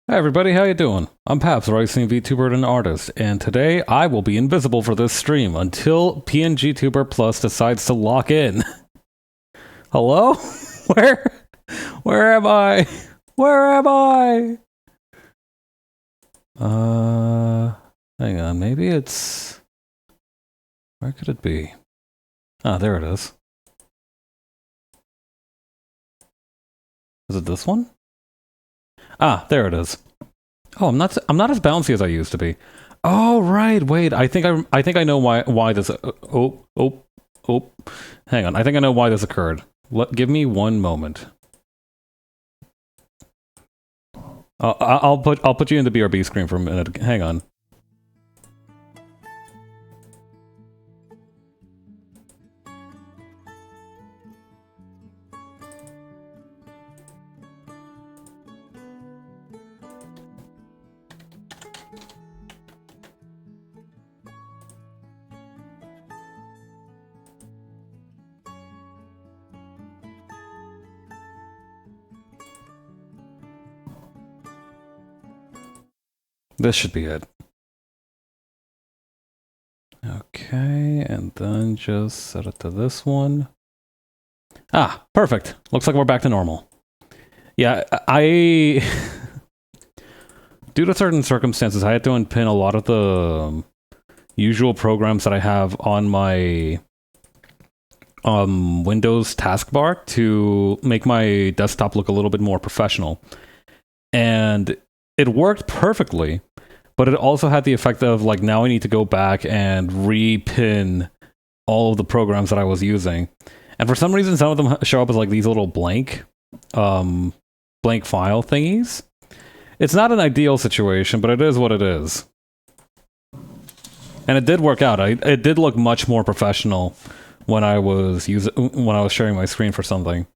Hi everybody, how you doing? I'm Paps, rising VTuber and artist, and today I will be invisible for this stream until PNGTuber Plus decides to lock in. Hello? Where? Where am I? Where am I? Hang on, maybe it's... Where could it be? Ah, there it is. Is it this one? Ah, there it is. Oh, I'm not as bouncy as I used to be. Oh, right. Wait, I think I know why this. Oh. Hang on. I think I know why this occurred. Give me one moment. I'll put you in the BRB screen for a minute. Hang on. This should be it. Okay, and then just set it to this one. Ah, perfect. Looks like we're back to normal. Yeah, I... Due to certain circumstances, I had to unpin a lot of the usual programs that I have on my Windows taskbar to make my desktop look a little bit more professional. And it worked perfectly, but it also had the effect of, like, now I need to go back and repin all of the programs that I was using. And for some reason, some of them show up as, like, these little blank file thingies. It's not an ideal situation, but it is what it is. And it did work out. It did look much more professional when I was sharing my screen for something.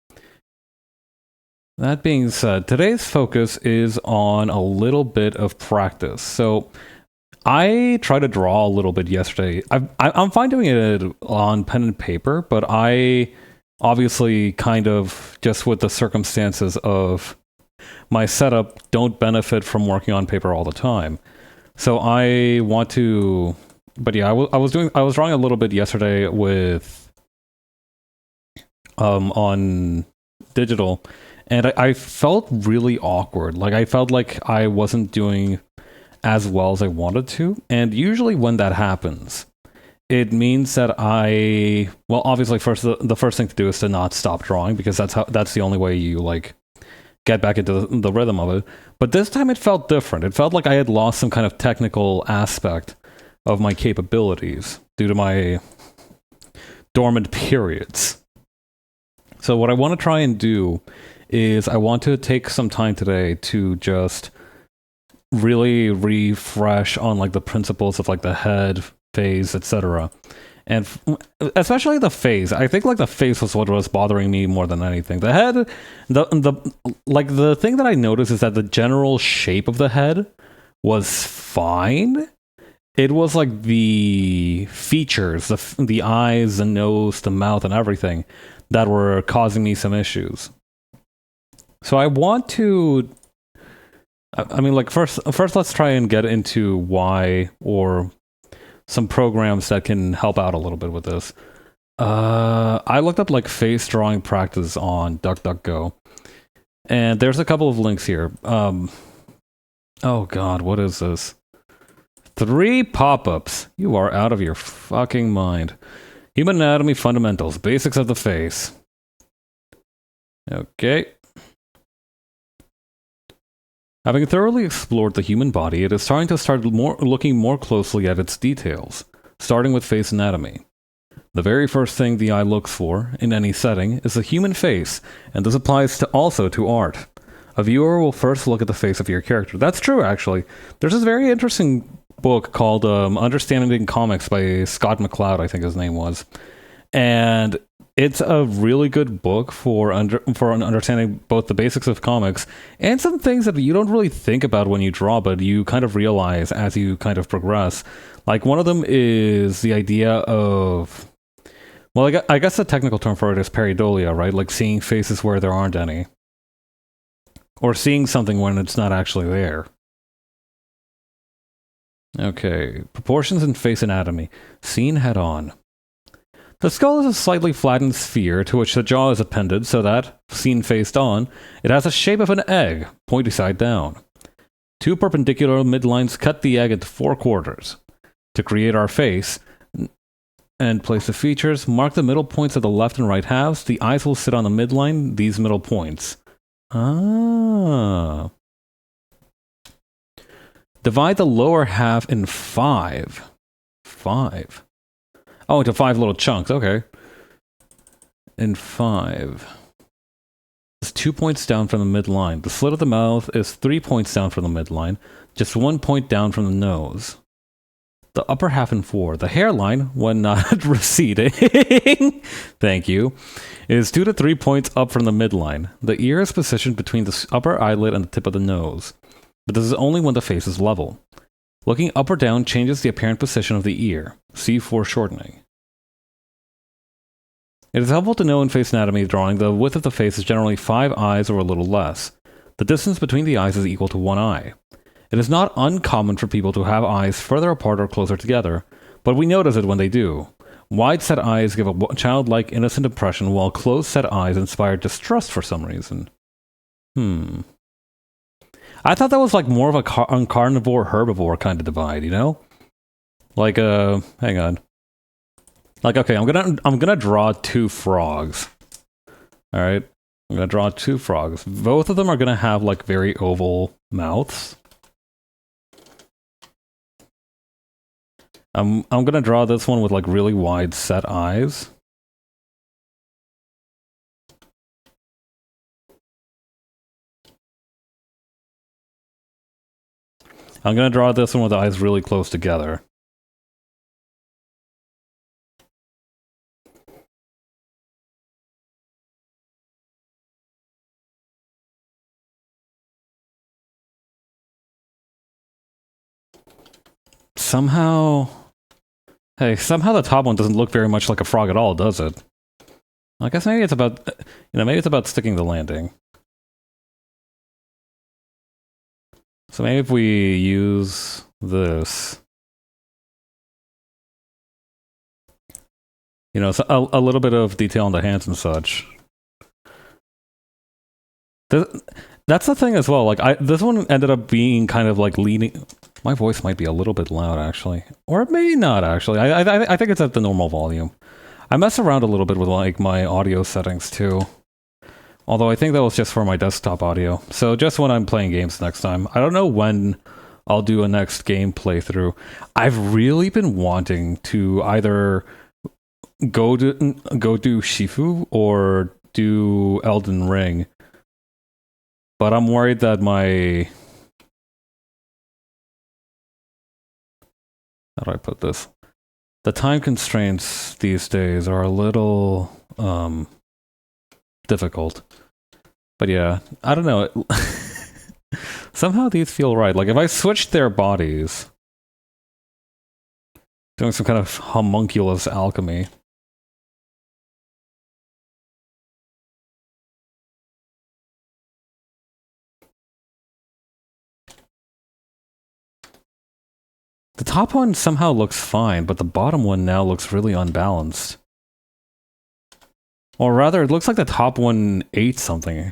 That being said, today's focus is on a little bit of practice. So I tried to draw a little bit yesterday. I'm fine doing it on pen and paper, but I obviously kind of, just with the circumstances of my setup, don't benefit from working on paper all the time. So I want to... But yeah, I was drawing a little bit yesterday with... on digital, and I felt really awkward. Like, I felt like I wasn't doing as well as I wanted to. And usually when that happens, it means that well, obviously the first thing to do is to not stop drawing, because that's the only way you, like, get back into the rhythm of it. But this time it felt different. It felt like I had lost some kind of technical aspect of my capabilities due to my dormant periods. So what I want to try and do is I want to take some time today to just really refresh on, like, the principles of, like, the head, face, etc. And especially the face. I think, like, the face was what was bothering me more than anything. The head, the thing that I noticed is that the general shape of the head was fine. It was, like, the features, the eyes, the nose, the mouth, and everything that were causing me some issues. So I want to... I mean, like, first let's try and get into why, or some programs that can help out a little bit with this. I looked up, like, face drawing practice on DuckDuckGo, and there's a couple of links here. Oh god, what is this? 3 pop-ups. You are out of your fucking mind. Human anatomy fundamentals, basics of the face. Okay. Having thoroughly explored the human body, it is time to start looking more closely at its details, starting with face anatomy. The very first thing the eye looks for, in any setting, is the human face, and this applies also to art. A viewer will first look at the face of your character. That's true, actually. There's this very interesting book called Understanding Comics by Scott McCloud, I think his name was. And it's a really good book for understanding both the basics of comics and some things that you don't really think about when you draw, but you kind of realize as you kind of progress. Like, one of them is the idea of... Well, I guess the technical term for it is pareidolia, right? Like, seeing faces where there aren't any. or seeing something when it's not actually there. Okay, proportions and face anatomy. Seen head on. The skull is a slightly flattened sphere to which the jaw is appended so that, seen faced on, it has the shape of an egg, pointy side down. Two perpendicular midlines cut the egg into 4 quarters. To create our face and place the features, mark the middle points of the left and right halves. The eyes will sit on the midline, these middle points. Ah. Divide the lower half in 5. 5. Oh, into 5 little chunks, okay. In 5. It's 2 points down from the midline. The slit of the mouth is 3 points down from the midline, just 1 point down from the nose. The upper half in 4. The hairline, when not receding, thank you, is 2 to 3 points up from the midline. The ear is positioned between the upper eyelid and the tip of the nose, but this is only when the face is level. Looking up or down changes the apparent position of the ear. See foreshortening. It is helpful to know in face anatomy drawing the width of the face is generally 5 eyes or a little less. The distance between the eyes is equal to 1 eye. It is not uncommon for people to have eyes further apart or closer together, but we notice it when they do. Wide-set eyes give a childlike, innocent impression, while closed-set eyes inspire distrust for some reason. I thought that was like more of a carnivore-herbivore kind of divide, you know? Like, hang on. Like, okay, I'm gonna draw 2 frogs. Alright? I'm gonna draw 2 frogs. Both of them are gonna have, like, very oval mouths. I'm gonna draw this one with, like, really wide set eyes. I'm gonna draw this one with the eyes really close together. Somehow the top one doesn't look very much like a frog at all, does it? I guess maybe it's about, maybe it's about sticking the landing. So maybe if we use this, so a little bit of detail on the hands and such. That's the thing as well. Like, this one ended up being kind of like leaning. My voice might be a little bit loud, actually, or it may not actually. I think it's at the normal volume. I mess around a little bit with like my audio settings too. Although I think that was just for my desktop audio. So just when I'm playing games next time. I don't know when I'll do a next game playthrough. I've really been wanting to either go do Shifu or do Elden Ring. But I'm worried that how do I put this? The time constraints these days are a little difficult. But yeah, I don't know. Somehow these feel right. Like if I switched their bodies, doing some kind of homunculus alchemy. The top one somehow looks fine, but the bottom one now looks really unbalanced. Or rather, it looks like the top one ate something.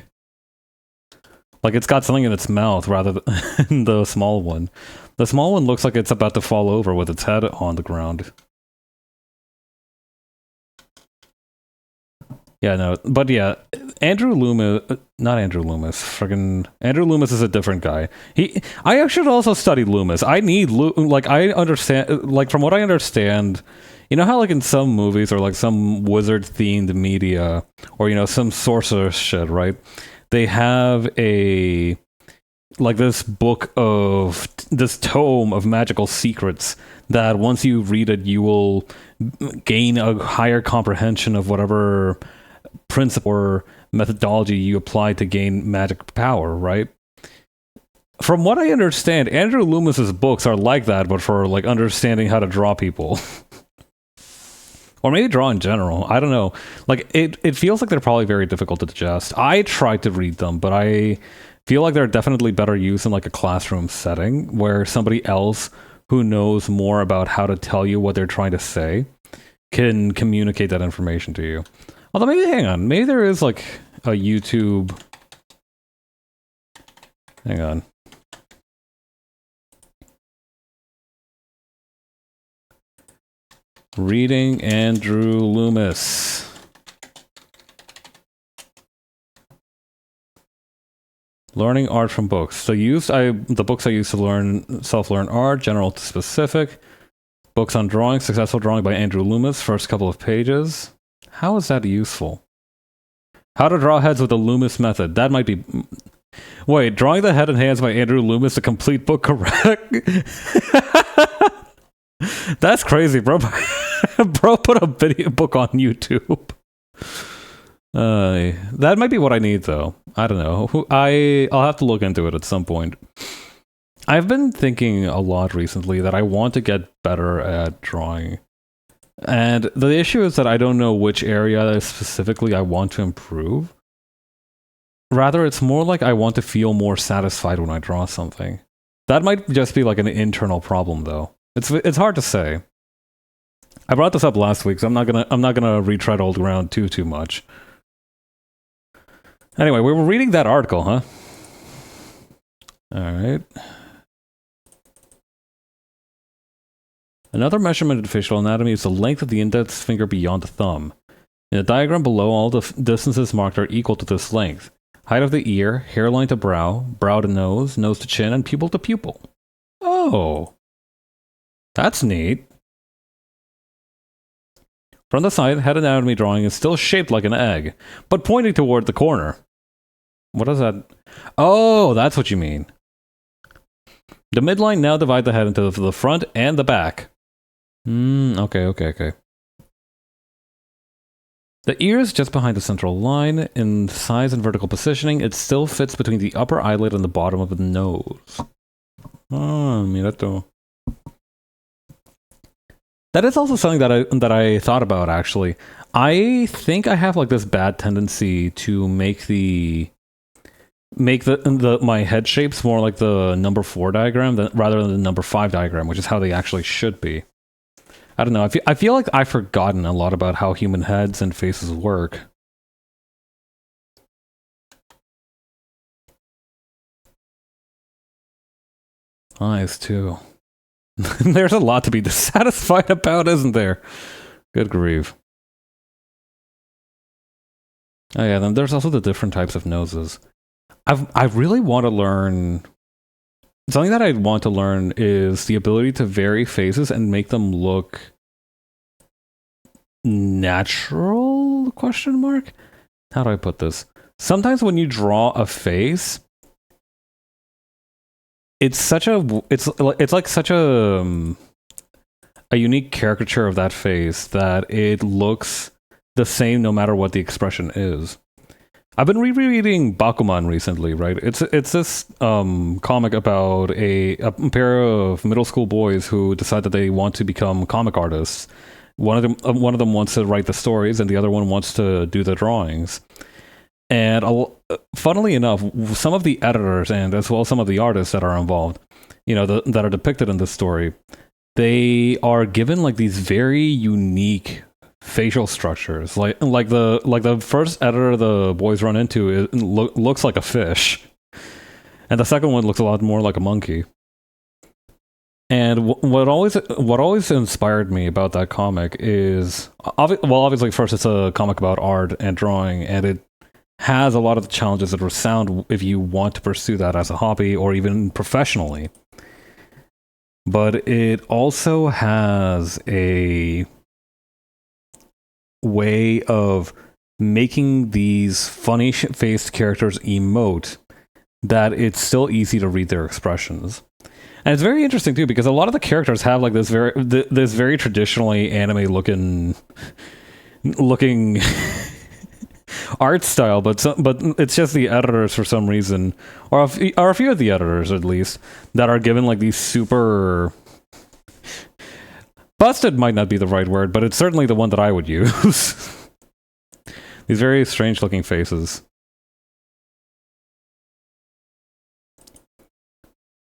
Like it's got something in its mouth rather than the small one. The small one looks like it's about to fall over with its head on the ground. Yeah, no, but yeah, Andrew Loomis, not Andrew Loomis, friggin' Andrew Loomis is a different guy. I should also study Loomis. I need, like, I understand, like, from what I understand, you know how, like, in some movies or, like, some wizard-themed media, or, some sorcerer shit, right? They have like, this book of, this tome of magical secrets that once you read it, you will gain a higher comprehension of whatever principle or methodology you apply to gain magic power, right? From what I understand, Andrew Loomis's books are like that, but for like understanding how to draw people. Or maybe draw in general. I don't know. Like it feels like they're probably very difficult to digest. I tried to read them, but I feel like they're definitely better used in like a classroom setting where somebody else who knows more about how to tell you what they're trying to say can communicate that information to you. Although maybe, hang on, maybe there is like a YouTube... Hang on. Reading Andrew Loomis. Learning art from books. So the books I used to learn self-learn art, general to specific. Books on drawing, successful drawing by Andrew Loomis, first couple of pages. How is that useful? How to draw heads with the Loomis method. That might be... Wait, drawing the head and hands by Andrew Loomis, a complete book, correct? That's crazy, bro. Bro put a video book on YouTube. That might be what I need, though. I don't know. I'll have to look into it at some point. I've been thinking a lot recently that I want to get better at drawing. And the issue is that I don't know which area specifically I want to improve. Rather, it's more like I want to feel more satisfied when I draw something. That might just be like an internal problem, though. It's hard to say. I brought this up last week, so I'm not gonna retread old ground too much. Anyway, we were reading that article, huh? All right. Another measurement in facial anatomy is the length of the index finger beyond the thumb. In the diagram below, all the distances marked are equal to this length. Height of the ear, hairline to brow, brow to nose, nose to chin, and pupil to pupil. Oh. That's neat. From the side, head anatomy drawing is still shaped like an egg, but pointing toward the corner. What is that? Oh, that's what you mean. The midline now divide the head into the front and the back. Okay. The ear is just behind the central line. In size and vertical positioning, it still fits between the upper eyelid and the bottom of the nose. Oh, mira tú. That is also something that I thought about, actually. I think I have like this bad tendency to make my head shapes more like the number 4 diagram rather than the number 5 diagram, which is how they actually should be. I don't know. I feel like I've forgotten a lot about how human heads and faces work. Eyes, too. There's a lot to be dissatisfied about, isn't there? Good grief. Oh yeah, then there's also the different types of noses. I really want to learn... Something that I want to learn is the ability to vary faces and make them look... natural? Question mark? How do I put this? Sometimes when you draw a face... It's like such a unique caricature of that face that it looks the same no matter what the expression is. I've been rereading Bakuman recently, right? It's this comic about a pair of middle school boys who decide that they want to become comic artists. One of them wants to write the stories, and the other one wants to do the drawings. And funnily enough, some of the editors and as well as some of the artists that are involved, that are depicted in this story, they are given like these very unique facial structures. Like the first editor the boys run into looks like a fish, and the second one looks a lot more like a monkey. And what always inspired me about that comic is obviously first it's a comic about art and drawing, and it has a lot of the challenges that are sound if you want to pursue that as a hobby or even professionally. But it also has a way of making these funny-faced characters emote that it's still easy to read their expressions. And it's very interesting too, because a lot of the characters have like this very traditionally anime looking art style, but it's just the editors for some reason, or a few of the editors at least, that are given like these super busted might not be the right word, but it's certainly the one that I would use. These very strange looking faces.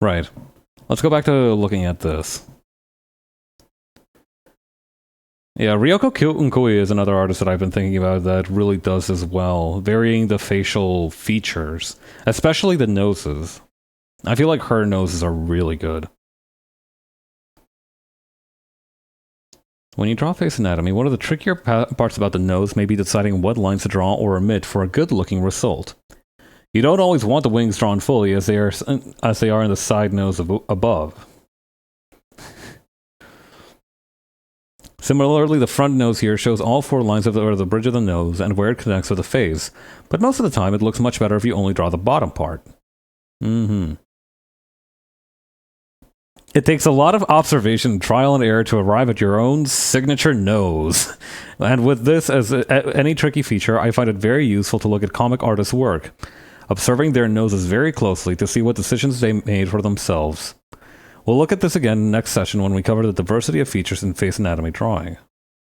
Right. Let's go back to looking at this. Yeah, Ryoko Nkoi is another artist that I've been thinking about that really does as well, varying the facial features, especially the noses. I feel like her noses are really good. When you draw face anatomy, one of the trickier parts about the nose may be deciding what lines to draw or omit for a good-looking result. You don't always want the wings drawn fully as they are in the side nose above. Similarly, the front nose here shows all four lines of the bridge of the nose and where it connects with the face, but most of the time it looks much better if you only draw the bottom part. It takes a lot of observation, trial and error to arrive at your own signature nose. And with this as any tricky feature, I find it very useful to look at comic artists' work, observing their noses very closely to see what decisions they made for themselves. We'll look at this again next session when we cover the diversity of features in face anatomy drawing.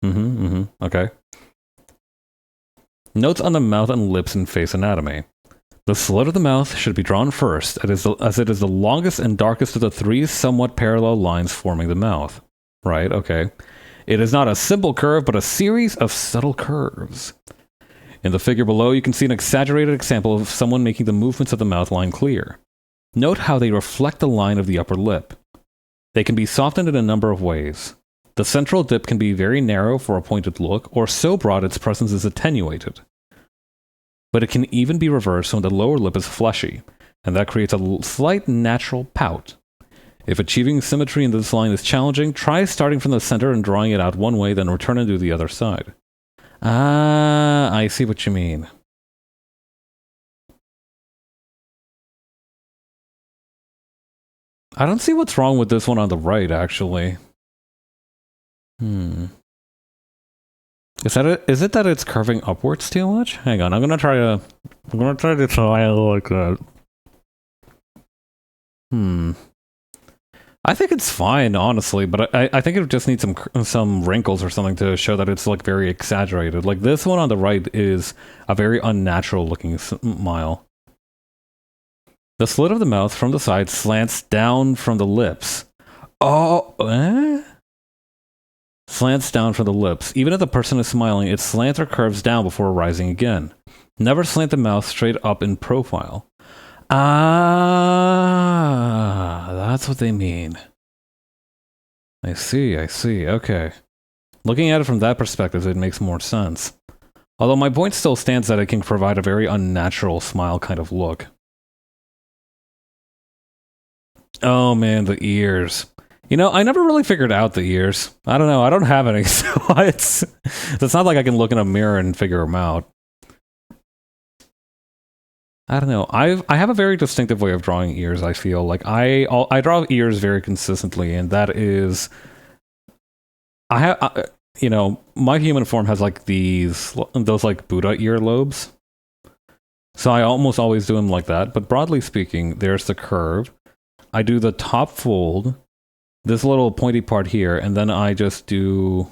Okay. Notes on the mouth and lips in face anatomy. The slit of the mouth should be drawn first, as it is the longest and darkest of the three somewhat parallel lines forming the mouth. Right, okay. It is not a simple curve, but a series of subtle curves. In the figure below, you can see an exaggerated example of someone making the movements of the mouth line clear. Note how they reflect the line of the upper lip. They can be softened in a number of ways. The central dip can be very narrow for a pointed look, or so broad its presence is attenuated. But it can even be reversed when the lower lip is fleshy, and that creates a slight natural pout. If achieving symmetry in this line is challenging, try starting from the center and drawing it out one way, then return and do the other side. Ah, I see what you mean. I don't see what's wrong with this one on the right, actually. Is it that it's curving upwards too much? Hang on, I'm gonna try to try it like that. I think it's fine, honestly, but I think it just needs some wrinkles or something to show that it's like very exaggerated. Like this one on the right is a very unnatural looking smile. The slit of the mouth from the side slants down from the lips. Slants down from the lips. Even if the person is smiling, it slants or curves down before rising again. Never slant the mouth straight up in profile. Ah, that's what they mean. I see, okay. Looking at it from that perspective, it makes more sense. Although my point still stands that it can provide a very unnatural smile kind of look. Oh man, the ears. You know, I never really figured out the ears. I don't know, I don't have any, so it's not like I can look in a mirror and figure them out. I don't know. I have a very distinctive way of drawing ears, I feel. Like, I draw ears very consistently, and that is... you know, my human form has, like, those, like, Buddha earlobes. So I almost always do them like that. But broadly speaking, there's the curve. I do the top fold, this little pointy part here, and then I just do...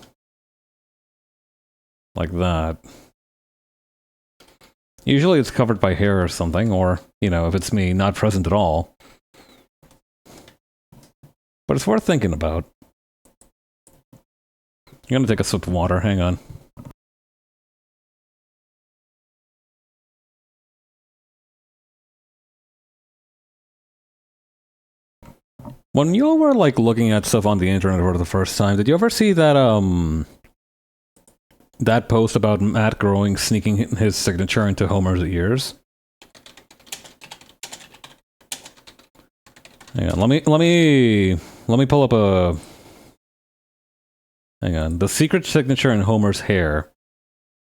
like that. Usually it's covered by hair or something, or, you know, if it's me, not present at all. But it's worth thinking about. I'm gonna take a sip of water, hang on. When you all were, like, looking at stuff on the internet for the first time, did you ever see that, that post about Matt Groening sneaking his signature into Homer's ears? Hang on, let me pull up a... Hang on, the secret signature in Homer's hair.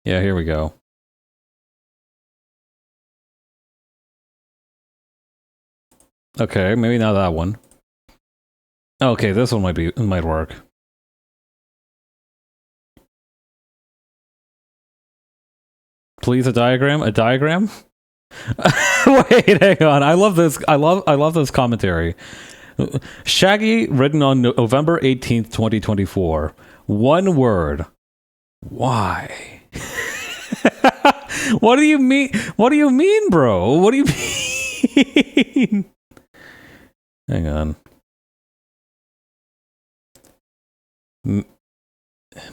Yeah, here we go. Okay, maybe not that one. Okay, this one might work. Please, a diagram? A diagram? Wait, hang on. I love this. I love this commentary. Shaggy, written on November 18th, 2024. One word. Why? What do you mean? What do you mean, bro? What do you mean? Hang on.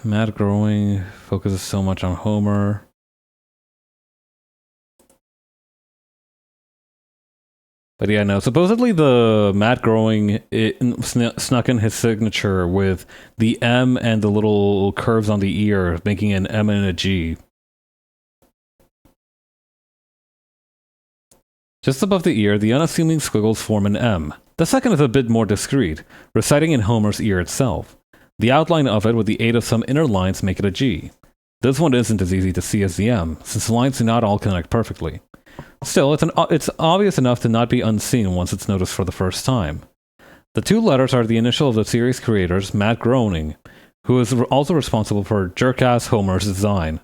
Mad growing focuses so much on Homer. But yeah, no, supposedly the Matt growing snuck in his signature with the M and the little curves on the ear, making an M and a G. Just above the ear, the unassuming squiggles form an M. The second is a bit more discreet, reciting in Homer's ear itself. The outline of it, with the aid of some inner lines, make it a G. This one isn't as easy to see as the M, since the lines do not all connect perfectly. Still, it's obvious enough to not be unseen once it's noticed for the first time. The two letters are the initial of the series creators, Matt Groening, who is also responsible for Jerk-Ass Homer's design.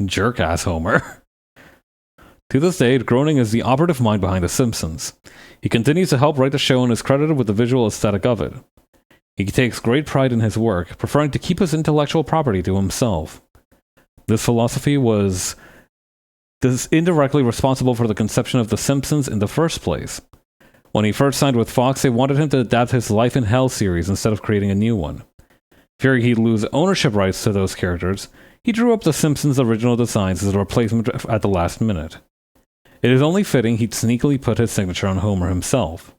Jerk-Ass Homer. To this day, Groening is the operative mind behind The Simpsons. He continues to help write the show and is credited with the visual aesthetic of it. He takes great pride in his work, preferring to keep his intellectual property to himself. This philosophy was indirectly responsible for the conception of The Simpsons in the first place. When he first signed with Fox, they wanted him to adapt his Life in Hell series instead of creating a new one. Fearing he'd lose ownership rights to those characters, he drew up The Simpsons' original designs as a replacement at the last minute. It is only fitting he'd sneakily put his signature on Homer himself.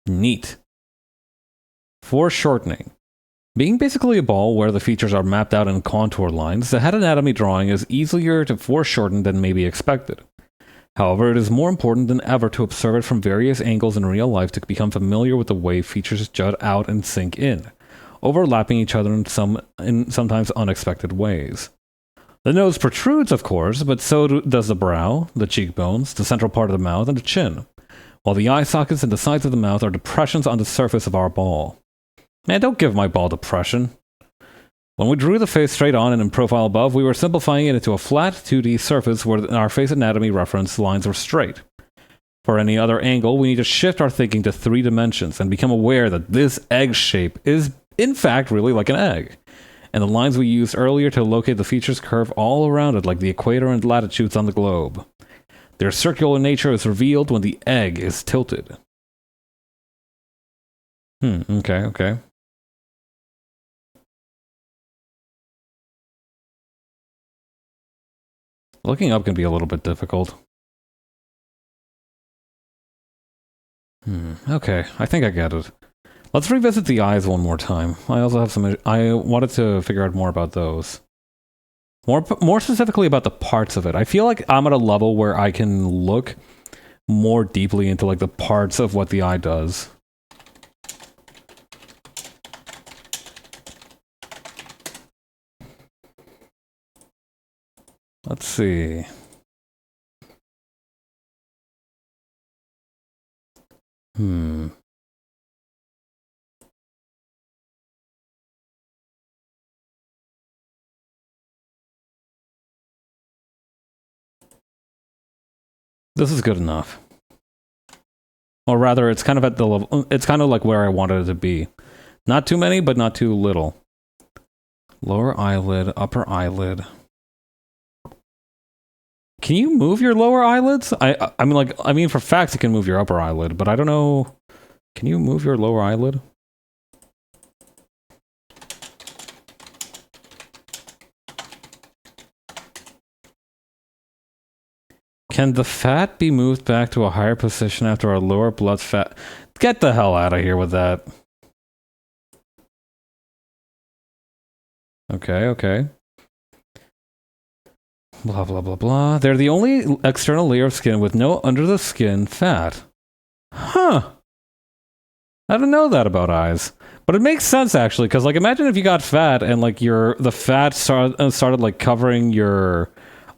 Neat. Foreshortening. Being basically a ball where the features are mapped out in contour lines, the head anatomy drawing is easier to foreshorten than may be expected. However, it is more important than ever to observe it from various angles in real life to become familiar with the way features jut out and sink in, overlapping each other in sometimes unexpected ways. The nose protrudes, of course, but so does the brow, the cheekbones, the central part of the mouth, and the chin, while the eye sockets and the sides of the mouth are depressions on the surface of our ball. Man, don't give my ball depression. When we drew the face straight on and in profile above, we were simplifying it into a flat 2D surface where our face anatomy reference lines were straight. For any other angle, we need to shift our thinking to 3 dimensions and become aware that this egg shape is, in fact, really like an egg. And the lines we used earlier to locate the features curve all around it like the equator and latitudes on the globe. Their circular nature is revealed when the egg is tilted. Okay. Looking up can be a little bit difficult. Okay, I think I get it. Let's revisit the eyes one more time. I also have I wanted to figure out more about those. More specifically about the parts of it. I feel like I'm at a level where I can look more deeply into like the parts of what the eye does. Let's see. This is good enough. Or rather, it's kind of at the level, it's kind of like where I wanted it to be. Not too many, but not too little. Lower eyelid, upper eyelid. Can you move your lower eyelids? I mean for facts you can move your upper eyelid, but I don't know. Can you move your lower eyelid? Can the fat be moved back to a higher position after our lower blood fat? Get the hell out of here with that. Okay. Blah, blah, blah, blah. They're the only external layer of skin with no under-the-skin fat. Huh. I didn't know that about eyes. But it makes sense, actually, because, like, imagine if you got fat and, like, the fat started, like, covering your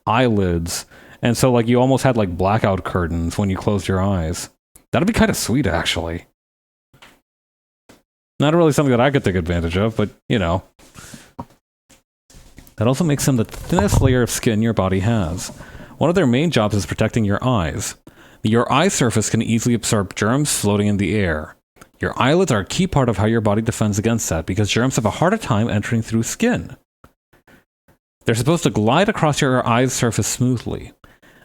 eyelids. And so, like, you almost had, like, blackout curtains when you closed your eyes. That'd be kind of sweet, actually. Not really something that I could take advantage of, but, you know. That also makes them the thinnest layer of skin your body has. One of their main jobs is protecting your eyes. Your eye surface can easily absorb germs floating in the air. Your eyelids are a key part of how your body defends against that, because germs have a harder time entering through skin. They're supposed to glide across your eye's surface smoothly.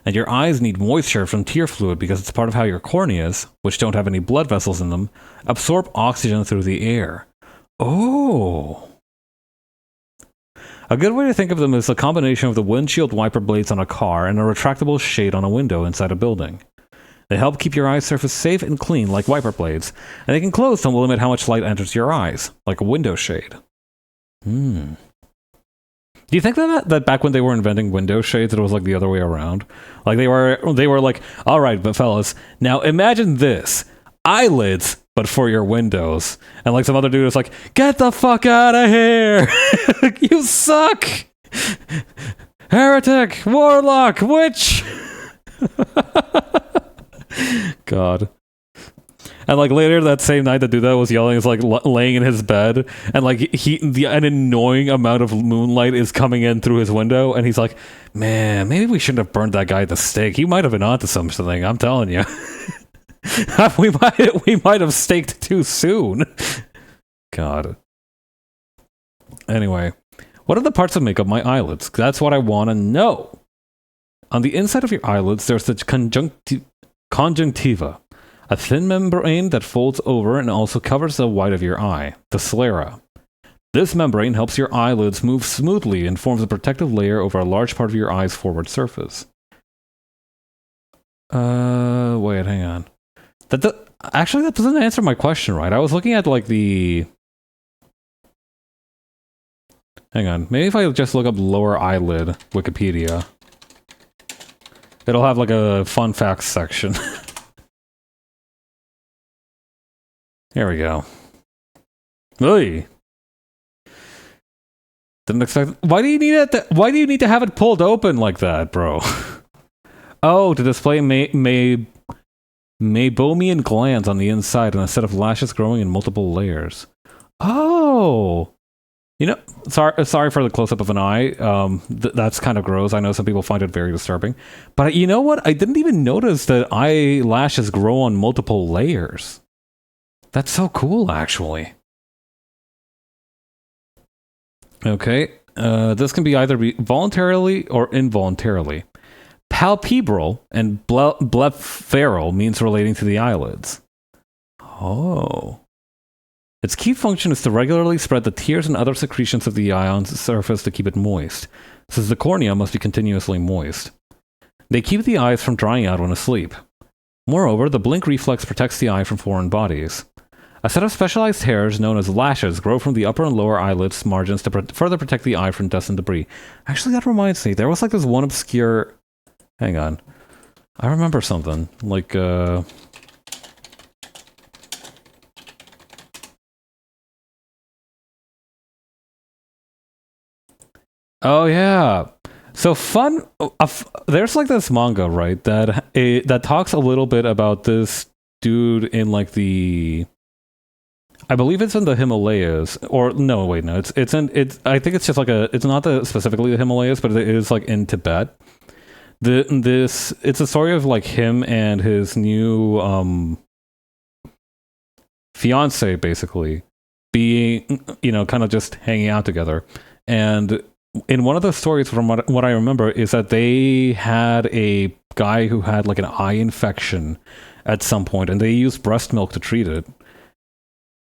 And your eyes need moisture from tear fluid because it's part of how your corneas, which don't have any blood vessels in them, absorb oxygen through the air. Oh. A good way to think of them is a combination of the windshield wiper blades on a car and a retractable shade on a window inside a building. They help keep your eye surface safe and clean like wiper blades, and they can close to limit how much light enters your eyes, like a window shade. Do you think that back when they were inventing window shades, it was like the other way around? Like they were like, all right, but fellas, now imagine this. Eyelids, but for your windows. And like some other dude is like, get the fuck out of here! You suck! Heretic! Warlock! Witch! God. And like later that same night, the dude that was yelling is like laying in his bed, and like an annoying amount of moonlight is coming in through his window, and he's like, man, maybe we shouldn't have burned that guy at the stake. He might have been onto something, I'm telling you. we might have staked too soon. God. Anyway, what are the parts that make up my eyelids? That's what I want to know. On the inside of your eyelids, there's the conjunctiva, a thin membrane that folds over and also covers the white of your eye, the sclera. This membrane helps your eyelids move smoothly and forms a protective layer over a large part of your eye's forward surface. Wait, hang on. Actually, that doesn't answer my question right. I was looking at like the... Hang on. Maybe if I just look up lower eyelid Wikipedia, it'll have like a fun facts section. There we go. Oy. Didn't expect... Why do you need it? Why do you need to have it pulled open like that, bro? Oh, to display meibomian glands on the inside and a set of lashes growing in multiple layers. Oh, you know, sorry for the close-up of an eye. That's kind of gross. I know some people find it very disturbing. But you know what? I didn't even notice that eyelashes grow on multiple layers. That's so cool, actually. Okay, this can be either voluntarily or involuntarily. Palpebral and blepharal means relating to the eyelids. Oh. Its key function is to regularly spread the tears and other secretions of the eye on the surface to keep it moist, since the cornea must be continuously moist. They keep the eyes from drying out when asleep. Moreover, the blink reflex protects the eye from foreign bodies. A set of specialized hairs known as lashes grow from the upper and lower eyelids margins to further protect the eye from dust and debris. Actually, that reminds me, there was like this one obscure... Hang on. I remember something. Like, Oh, yeah. So fun... there's like this manga, right, that talks a little bit about this dude in like the... I believe it's in the Himalayas, or no, wait, no, it's I think it's just like it's not specifically the Himalayas, but it is like in Tibet. It's a story of like him and his new fiance basically being, you know, kind of just hanging out together. And in one of the stories, from what I remember, is that they had a guy who had like an eye infection at some point, and they used breast milk to treat it.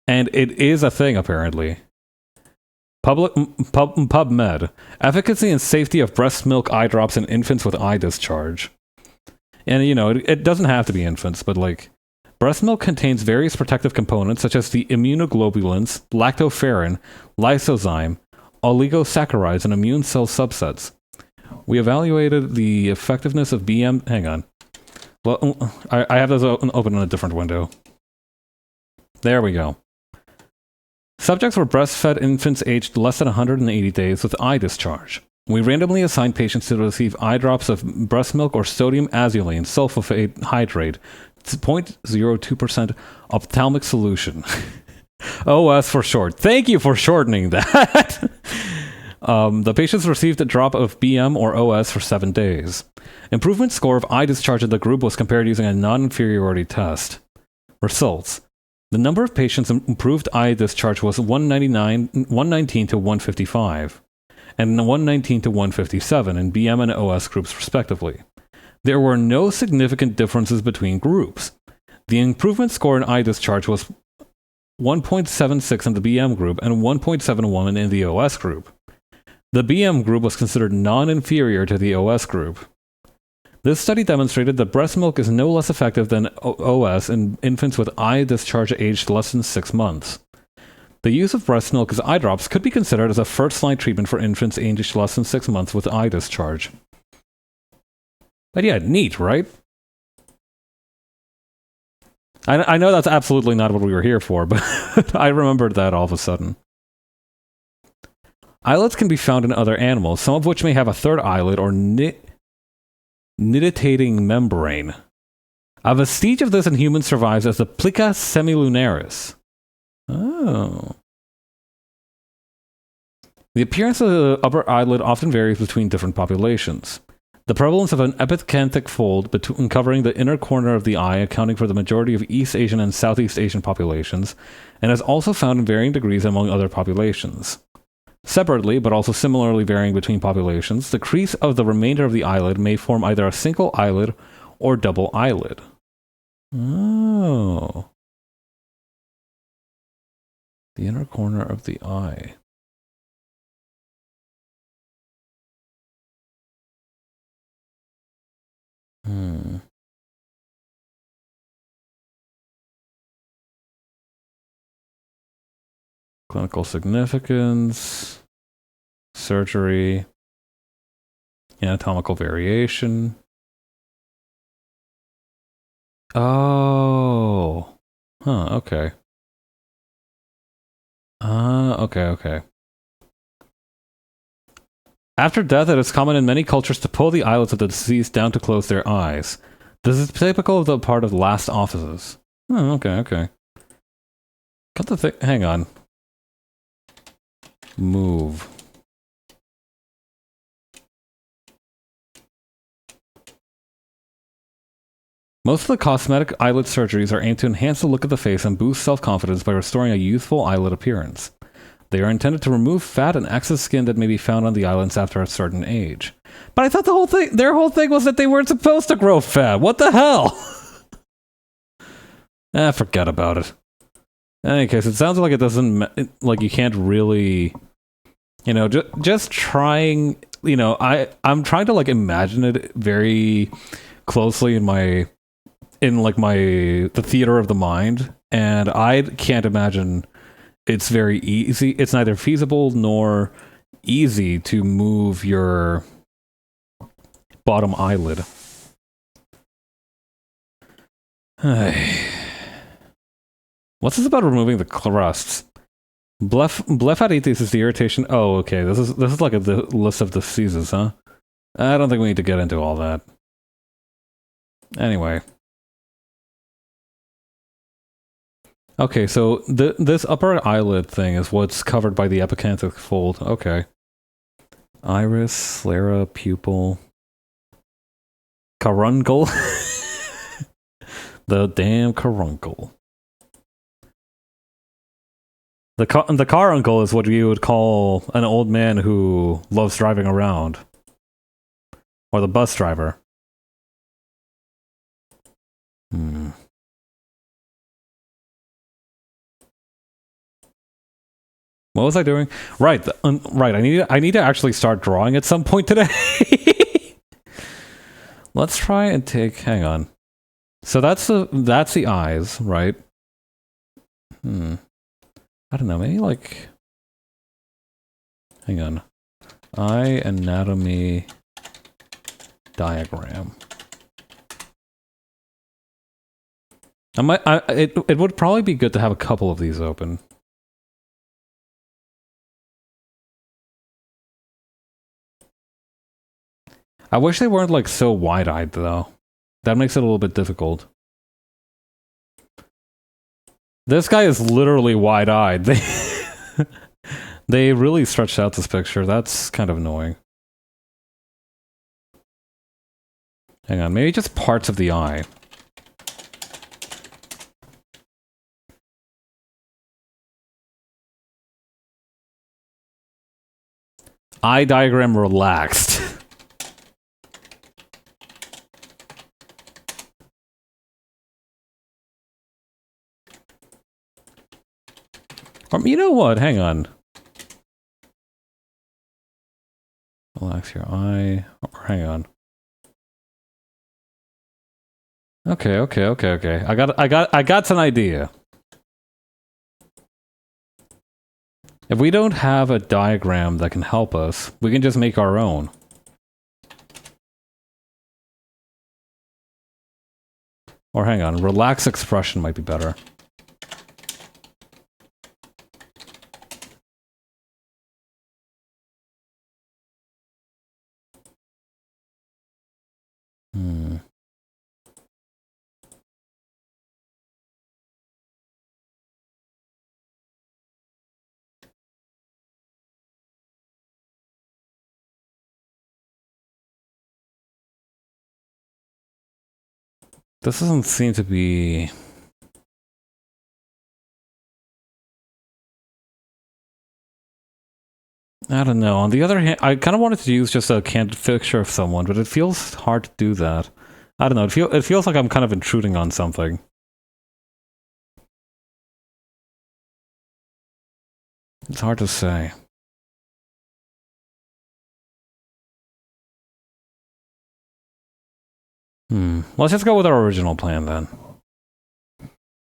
And it is a thing, apparently. PubMed. Efficacy and safety of breast milk eye drops in infants with eye discharge. And, you know, it doesn't have to be infants, but, like, breast milk contains various protective components, such as the immunoglobulins, lactoferrin, lysozyme, oligosaccharides, and immune cell subsets. We evaluated the effectiveness of BM... Hang on. Well, I have those open in a different window. There we go. Subjects were breastfed infants aged less than 180 days with eye discharge. We randomly assigned patients to receive eye drops of breast milk or sodium azulene sulfate hydrate, 0.02% ophthalmic solution. OS for short. Thank you for shortening that. The patients received a drop of BM or OS for 7 days. Improvement score of eye discharge in the group was compared using a non-inferiority test. Results. The number of patients improved eye discharge was 119 to 155, and 119 to 157 in BM and OS groups respectively. There were no significant differences between groups. The improvement score in eye discharge was 1.76 in the BM group and 1.71 in the OS group. The BM group was considered non-inferior to the OS group. This study demonstrated that breast milk is no less effective than OS in infants with eye discharge aged less than 6 months. The use of breast milk as eye drops could be considered as a first-line treatment for infants aged less than 6 months with eye discharge. But yeah, neat, right? I know that's absolutely not what we were here for, but I remembered that all of a sudden. Islets can be found in other animals, some of which may have a third eyelid or niditating membrane. A vestige of this in humans survives as the plica semilunaris. Oh. The appearance of the upper eyelid often varies between different populations. The prevalence of an epicanthic fold covering the inner corner of the eye accounting for the majority of East Asian and Southeast Asian populations, and is also found in varying degrees among other populations. Separately, but also similarly varying between populations, the crease of the remainder of the eyelid may form either a single eyelid or double eyelid. Oh. The inner corner of the eye. Clinical significance, surgery, anatomical variation. Oh. Huh, okay. Okay. After death, it is common in many cultures to pull the eyelids of the deceased down to close their eyes. This is typical of the part of last offices. Oh, okay. Got the thing. Hang on. Move. Most of the cosmetic eyelid surgeries are aimed to enhance the look of the face and boost self-confidence by restoring a youthful eyelid appearance. They are intended to remove fat and excess skin that may be found on the eyelids after a certain age. But I thought their whole thing was that they weren't supposed to grow fat. What the hell? Forget about it. In any case, it sounds like it doesn't, like you can't really, just trying, I'm trying to like imagine it very closely in the theater of the mind, and I can't imagine it's very easy. It's neither feasible nor easy to move your bottom eyelid. What's this about removing the crusts? Blepharitis is the irritation. Oh, okay. This is like a list of diseases, huh? I don't think we need to get into all that. Anyway. Okay, so this upper eyelid thing is what's covered by the epicanthic fold. Okay. Iris, sclera, pupil, caruncle. The damn caruncle. The caruncle is what you would call an old man who loves driving around. Or the bus driver. What was I doing? Right, right. I need to actually start drawing at some point today. Let's try and take. Hang on. So that's the eyes, right? I don't know. Maybe like. Hang on. Eye anatomy diagram. It would probably be good to have a couple of these open. I wish they weren't like so wide-eyed though. That makes it a little bit difficult. This guy is literally wide-eyed. They really stretched out this picture. That's kind of annoying. Hang on, maybe just parts of the eye. Eye diagram relaxed. You know what? Hang on. Relax your eye. Or hang on. Okay. I got an idea. If we don't have a diagram that can help us, we can just make our own. Or hang on, relaxed expression might be better. This doesn't seem to be... I don't know. On the other hand, I kind of wanted to use just a candid picture of someone, but it feels hard to do that. I don't know. It feels like I'm kind of intruding on something. It's hard to say. Let's just go with our original plan then.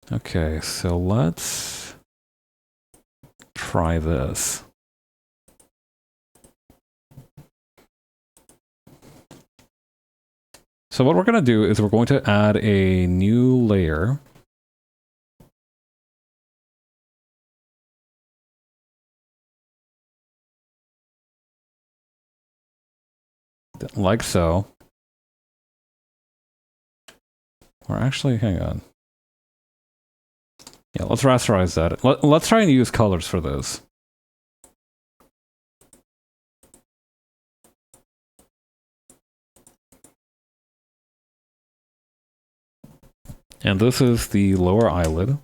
Okay, so let's try this. So what we're going to do is we're going to add a new layer. Like so. Or actually, hang on. Yeah, let's rasterize that. Let's try and use colors for this. And this is the lower eyelid.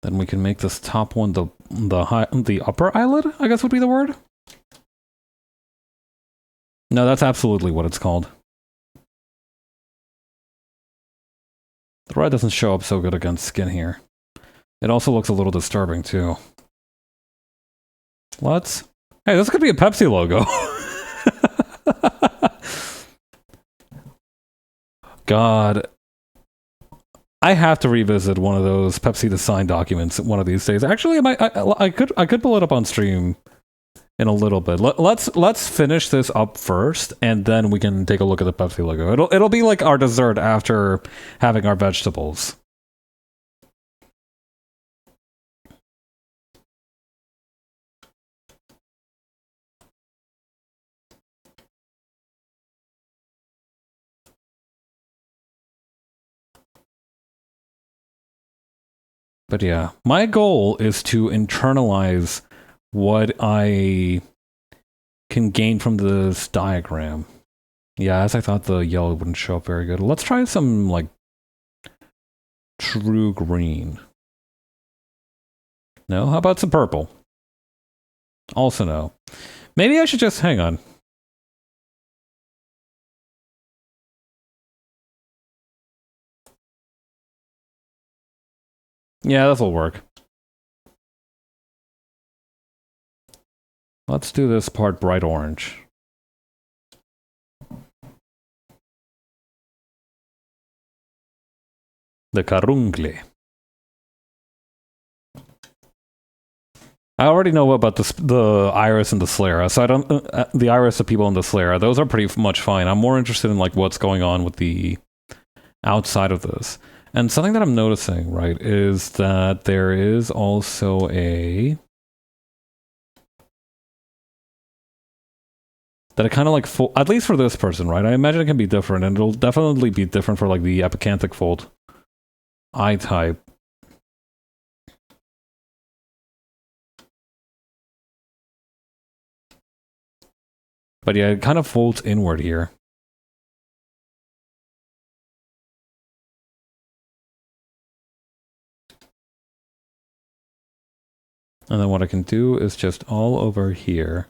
Then we can make this top one the upper eyelid, I guess would be the word. No, that's absolutely what it's called. The red doesn't show up so good against skin here. It also looks a little disturbing too. Hey, this could be a Pepsi logo. God. I have to revisit one of those Pepsi design documents one of these days. Actually, I could pull it up on stream in a little bit. Let's finish this up first, and then we can take a look at the Pepsi logo. It'll be like our dessert after having our vegetables. But yeah, my goal is to internalize what I can gain from this diagram. Yeah, as I thought the yellow wouldn't show up very good. Let's try some, like, true green. No? How about some purple? Also no. Maybe I should just... hang on. Yeah, this'll work. Let's do this part bright orange. The caruncle. I already know about the iris and the sclera, so I don't... the iris of people in the sclera, those are pretty much fine. I'm more interested in, like, what's going on with the outside of this. And something that I'm noticing, right, is that there is also a... that it kind of like, at least for this person, right? I imagine it can be different, and it'll definitely be different for like the epicanthic fold eye type. But yeah, it kind of folds inward here. And then what I can do is just all over here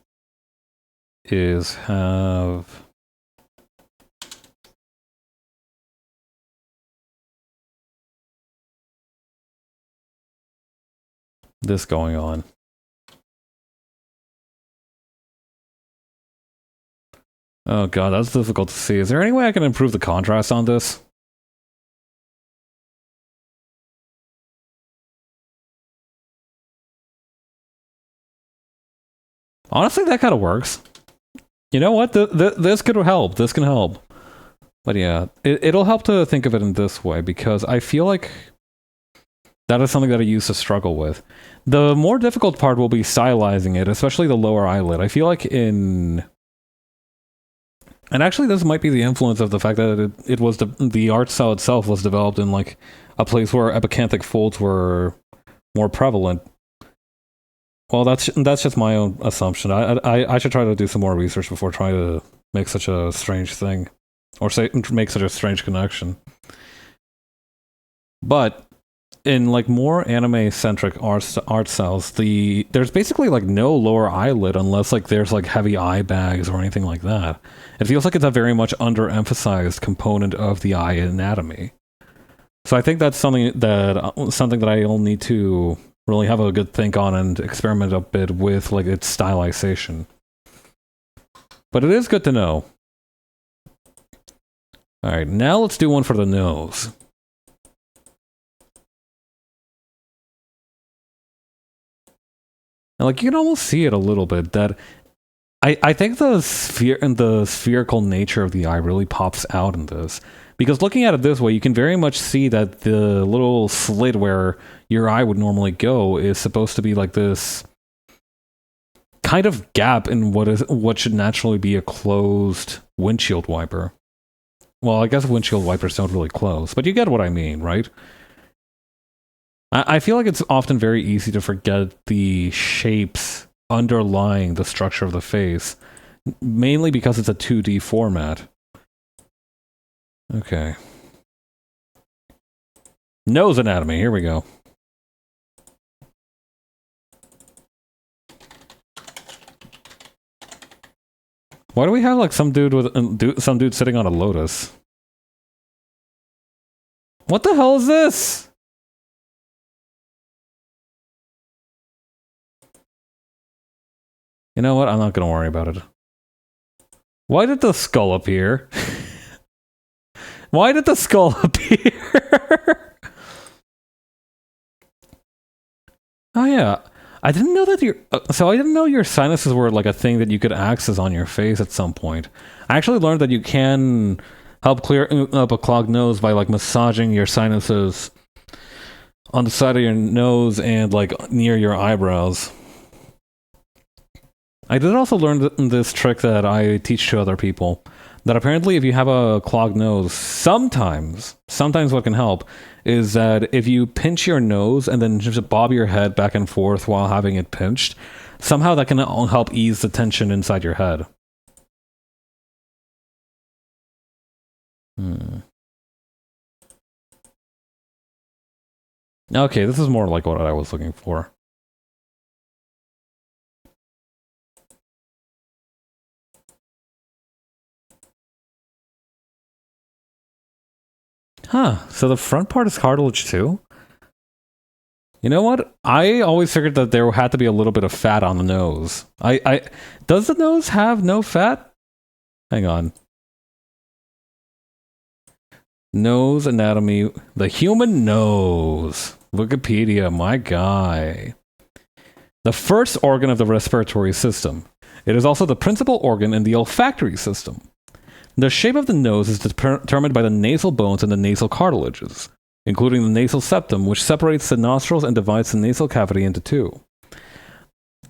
is have this going on. Oh god, that's difficult to see. Is there any way I can improve the contrast on this? Honestly, that kind of works. You know what? This could help. This can help. But yeah, it'll help to think of it in this way, because I feel like that is something that I used to struggle with. The more difficult part will be stylizing it, especially the lower eyelid. I feel like in... And actually, this might be the influence of the fact that it was the art style itself was developed in like a place where epicanthic folds were more prevalent. Well, that's just my own assumption. I should try to do some more research before trying to make such a strange thing, or say make such a strange connection. But in like more anime-centric art styles, there's basically like no lower eyelid unless like there's like heavy eye bags or anything like that. It feels like it's a very much underemphasized component of the eye anatomy. So I think that's something that I'll need to really have a good think on and experiment a bit with, like its stylization. But it is good to know. All right, now let's do one for the nose. And like you can almost see it a little bit. That I think the spherical nature of the eye really pops out in this. Because looking at it this way, you can very much see that the little slit where your eye would normally go is supposed to be like this kind of gap in what should naturally be a closed windshield wiper. Well, I guess windshield wipers don't really close, but you get what I mean, right? I feel like it's often very easy to forget the shapes underlying the structure of the face, mainly because it's a 2D format. Okay. Nose anatomy, here we go. Why do we have like some dude sitting on a lotus? What the hell is this? You know what? I'm not gonna worry about it. Why did the skull appear? Why did the skull appear? Oh yeah, I didn't know that I didn't know your sinuses were like a thing that you could access on your face at some point. I actually learned that you can help clear up a clogged nose by like massaging your sinuses on the side of your nose and like near your eyebrows. I did also learn this trick that I teach to other people. That apparently if you have a clogged nose, sometimes what can help is that if you pinch your nose and then just bob your head back and forth while having it pinched, somehow that can help ease the tension inside your head. Okay, this is more like what I was looking for. Huh, so the front part is cartilage too? You know what? I always figured that there had to be a little bit of fat on the nose. Does the nose have no fat? Hang on. Nose anatomy. The human nose. Wikipedia, my guy. The first organ of the respiratory system. It is also the principal organ in the olfactory system. The shape of the nose is determined by the nasal bones and the nasal cartilages, including the nasal septum, which separates the nostrils and divides the nasal cavity into two.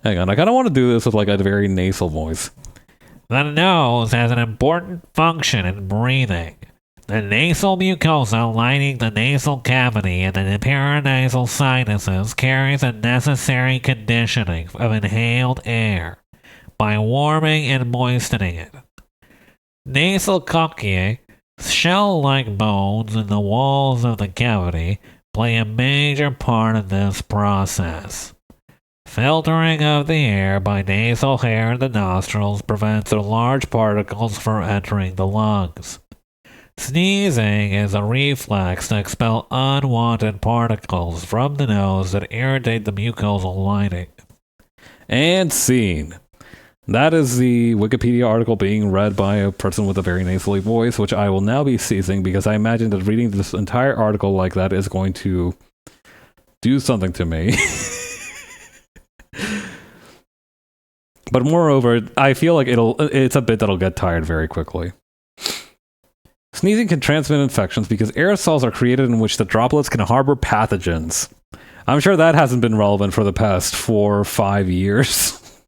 Hang on, I kind of want to do this with like a very nasal voice. The nose has an important function in breathing. The nasal mucosa lining the nasal cavity and the paranasal sinuses carries a necessary conditioning of inhaled air by warming and moistening it. Nasal cocci, shell-like bones in the walls of the cavity, play a major part in this process. Filtering of the air by nasal hair in the nostrils prevents the large particles from entering the lungs. Sneezing is a reflex to expel unwanted particles from the nose that irritate the mucosal lining. And scene. That is the Wikipedia article being read by a person with a very nasally voice, which I will now be ceasing because I imagine that reading this entire article like that is going to do something to me. But moreover, I feel like it's a bit that'll get tired very quickly. Sneezing can transmit infections because aerosols are created in which the droplets can harbor pathogens. I'm sure that hasn't been relevant for the past 4 or 5 years.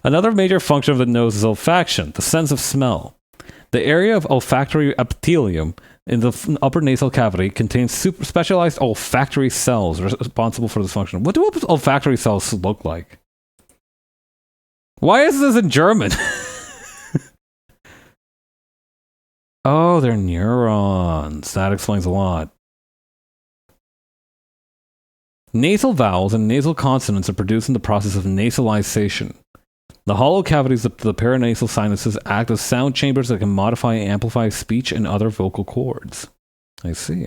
Another major function of the nose is olfaction, the sense of smell. The area of olfactory epithelium in the upper nasal cavity contains super specialized olfactory cells responsible for this function. What do olfactory cells look like? Why is this in German? Oh, they're neurons. That explains a lot. Nasal vowels and nasal consonants are produced in the process of nasalization. The hollow cavities of the paranasal sinuses act as sound chambers that can modify and amplify speech and other vocal cords. I see.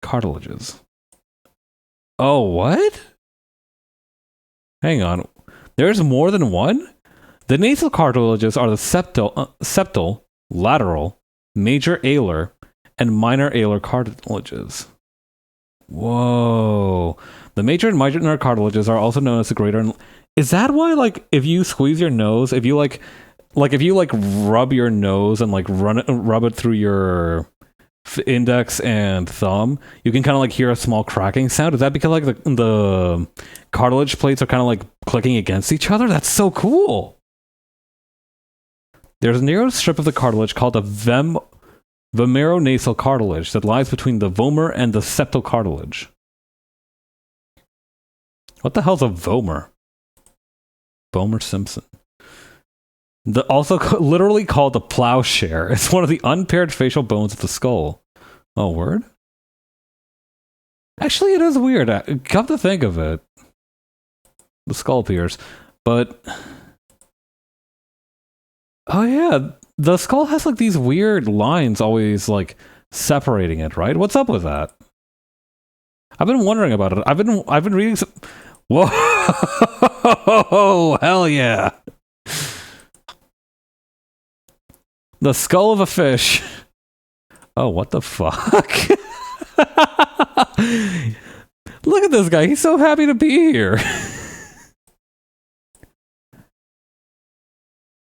Cartilages. Oh, what? Hang on. There's more than one? The nasal cartilages are the septal, lateral, major alar, and minor alar cartilages. Whoa. The major and minor cartilages are also known as the greater. Is that why, like, if you squeeze your nose, if you if you rub your nose and rub it through your index and thumb, you can kind of hear a small cracking sound? Is that because the cartilage plates are kind of clicking against each other? That's so cool. There's a narrow strip of the cartilage called the vomeronasal cartilage that lies between the vomer and the septal cartilage. What the hell's a vomer? Vomer Simpson. Also literally called the plowshare. It's one of the unpaired facial bones of the skull. Oh, word? Actually, it is weird. Come to think of it. The skull piers. But... oh, yeah. The skull has these weird lines always separating it, right? What's up with that? I've been wondering about it. I've been reading some... Whoa! Hell yeah! The skull of a fish. Oh, what the fuck? Look at this guy. He's so happy to be here.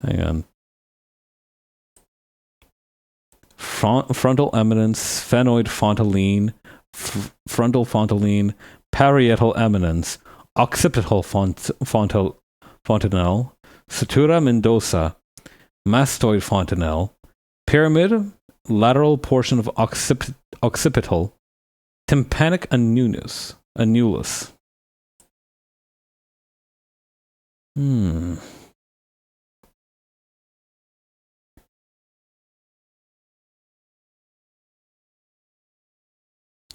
Hang on. Frontal eminence, sphenoid fontanelle, frontal fontanelle, parietal eminence, occipital fontanelle, sutura mendoza, mastoid fontanelle, pyramid, lateral portion of occipital, tympanic annulus.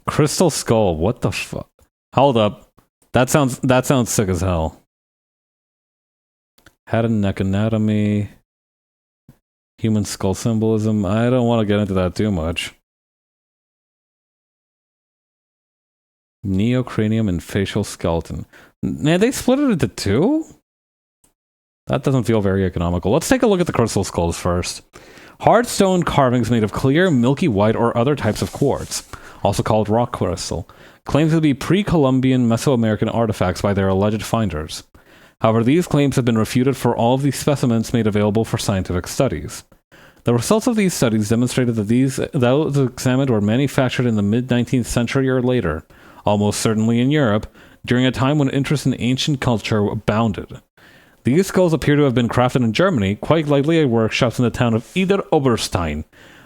Crystal skull. What the fuck? Hold up. That sounds sick as hell. Head and neck anatomy. Human skull symbolism. I don't want to get into that too much. Neocranium and facial skeleton. Man, they split it into two? That doesn't feel very economical. Let's take a look at the crystal skulls first. Hard stone carvings made of clear, milky white, or other types of quartz, also called rock crystal, claimed to be pre-Columbian Mesoamerican artifacts by their alleged finders. However, these claims have been refuted for all of these specimens made available for scientific studies. The results of these studies demonstrated that those examined were manufactured in the mid-19th century or later, almost certainly in Europe, during a time when interest in ancient culture abounded. These skulls appear to have been crafted in Germany, quite likely at workshops in the town of Idar-Oberstein,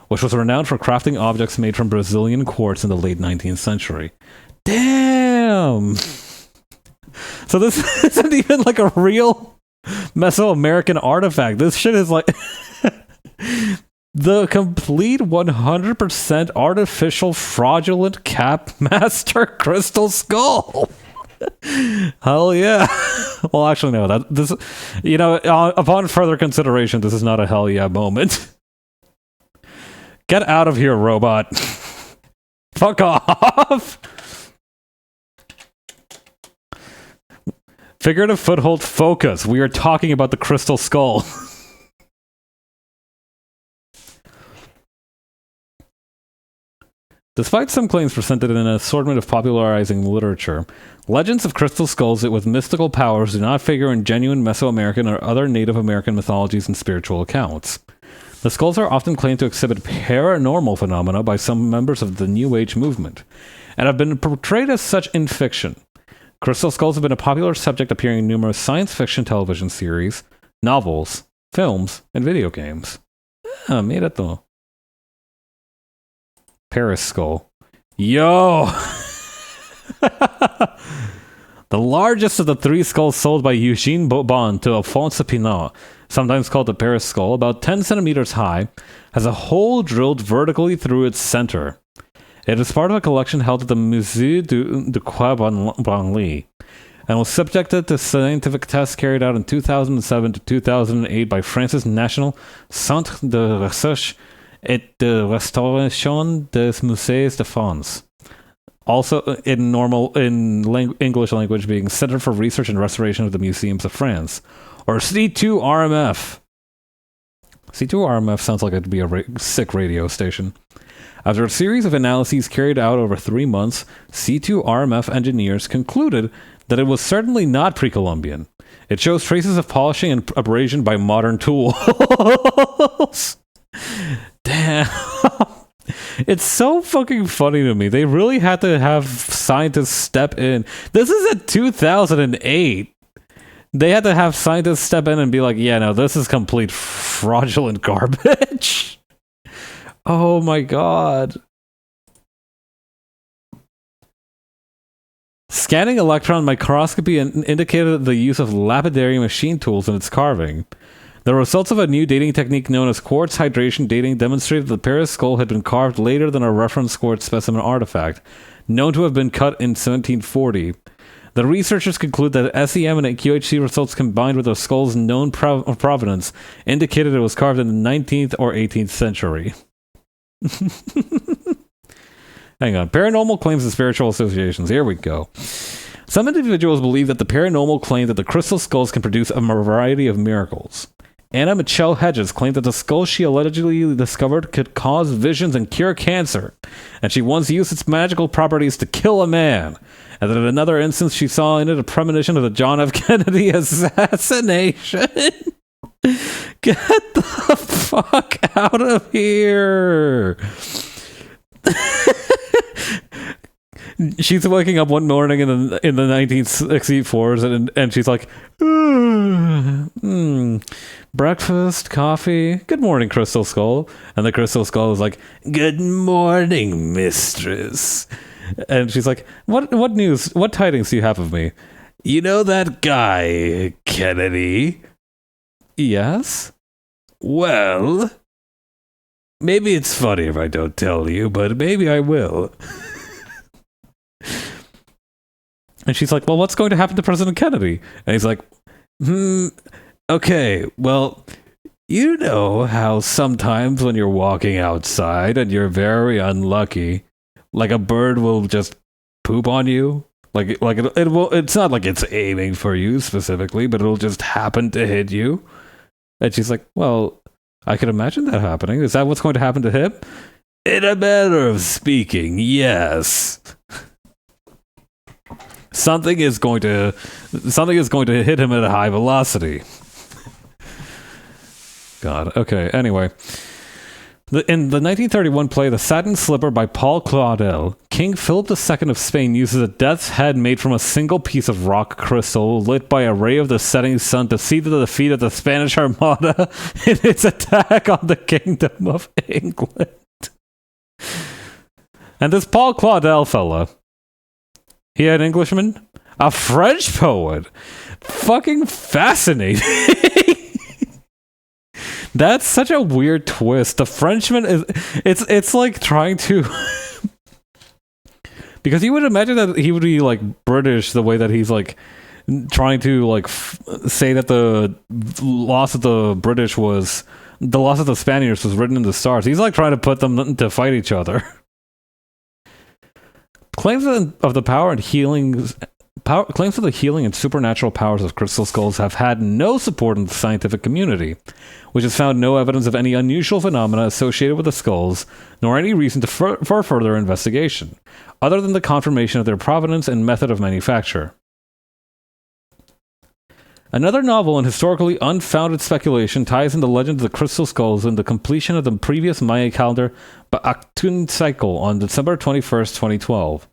which was renowned for crafting objects made from Brazilian quartz in the late 19th century. Damn! So this isn't even a real Mesoamerican artifact. This shit is The complete 100% artificial fraudulent Capmaster crystal skull. Hell yeah. Well, actually, no. Upon further consideration, this is not a hell yeah moment. Get out of here, robot. Fuck off. Figurative foothold focus. We are talking about the crystal skull. Despite some claims presented in an assortment of popularizing literature, legends of crystal skulls with mystical powers do not figure in genuine Mesoamerican or other Native American mythologies and spiritual accounts. The skulls are often claimed to exhibit paranormal phenomena by some members of the New Age movement, and have been portrayed as such in fiction. Crystal skulls have been a popular subject appearing in numerous science fiction television series, novels, films, and video games. Mira to. Paris skull. Yo! The largest of the three skulls sold by Eugene Bobon to Alphonse Pinot, sometimes called the Paris skull, about 10 centimeters high, has a hole drilled vertically through its center. It is part of a collection held at the Musée du Quai Branly, and was subjected to scientific tests carried out in 2007 to 2008 by France's National Centre de Recherche et de Restauration des Musées de France. Also in English language being Center for Research and Restoration of the Museums of France, or C2RMF. C2RMF sounds like it'd be a sick radio station. After a series of analyses carried out over 3 months, C2RMF engineers concluded that it was certainly not pre-Columbian. It shows traces of polishing and abrasion by modern tools. Damn. It's so fucking funny to me. They really had to have scientists step in. This is at 2008. They had to have scientists step in and be like, yeah, no, this is complete fraudulent garbage. Oh my god. Scanning electron microscopy indicated the use of lapidary machine tools in its carving. The results of a new dating technique known as quartz hydration dating demonstrated that the Paris skull had been carved later than a reference quartz specimen artifact, known to have been cut in 1740. The researchers conclude that SEM and QHC results combined with the skull's known provenance indicated it was carved in the 19th or 18th century. Hang on. Paranormal claims and spiritual associations. Here we go. Some individuals believe that the paranormal claim that the crystal skulls can produce a variety of miracles. Anna Michelle Hedges claimed that the skull she allegedly discovered could cause visions and cure cancer, and she once used its magical properties to kill a man, and that in another instance she saw in it a premonition of the John F. Kennedy assassination. Get the fuck out of here! She's waking up one morning in the 1964s and she's like, breakfast, coffee, good morning, Crystal Skull. And the Crystal Skull is like, good morning, mistress. And she's like, what news, what tidings do you have of me? You know that guy, Kennedy? Yes? Well, maybe it's funny if I don't tell you, but maybe I will. And she's like, well, what's going to happen to President Kennedy? And he's like, okay, well, you know how sometimes when you're walking outside and you're very unlucky, like a bird will just poop on you? Like it will, it's not like it's aiming for you specifically, but it'll just happen to hit you. And she's like, well, I can imagine that happening. Is that what's going to happen to him? In a manner of speaking, yes. Something is going to hit him at a high velocity. God. Okay. Anyway, in the 1931 play *The Satin Slipper* by Paul Claudel, King Philip II of Spain uses a death's head made from a single piece of rock crystal lit by a ray of the setting sun to see to the defeat of the Spanish Armada in its attack on the Kingdom of England. And this Paul Claudel fella, he had an Englishman, a French poet. Fucking fascinating. That's such a weird twist. The Frenchman is it's like trying to because you would imagine that he would be like British the way that he's like trying to like say that the loss of the British was the loss of the Spaniards was written in the stars. He's like trying to put them to fight each other. Claims of the power and healing claims of the healing and supernatural powers of crystal skulls have had no support in the scientific community, which has found no evidence of any unusual phenomena associated with the skulls, nor any reason for further investigation, other than the confirmation of their provenance and method of manufacture. Another novel and historically unfounded speculation ties in the legend of the crystal skulls in the completion of the previous Maya calendar Ba'aktun cycle on December 21st, 2012,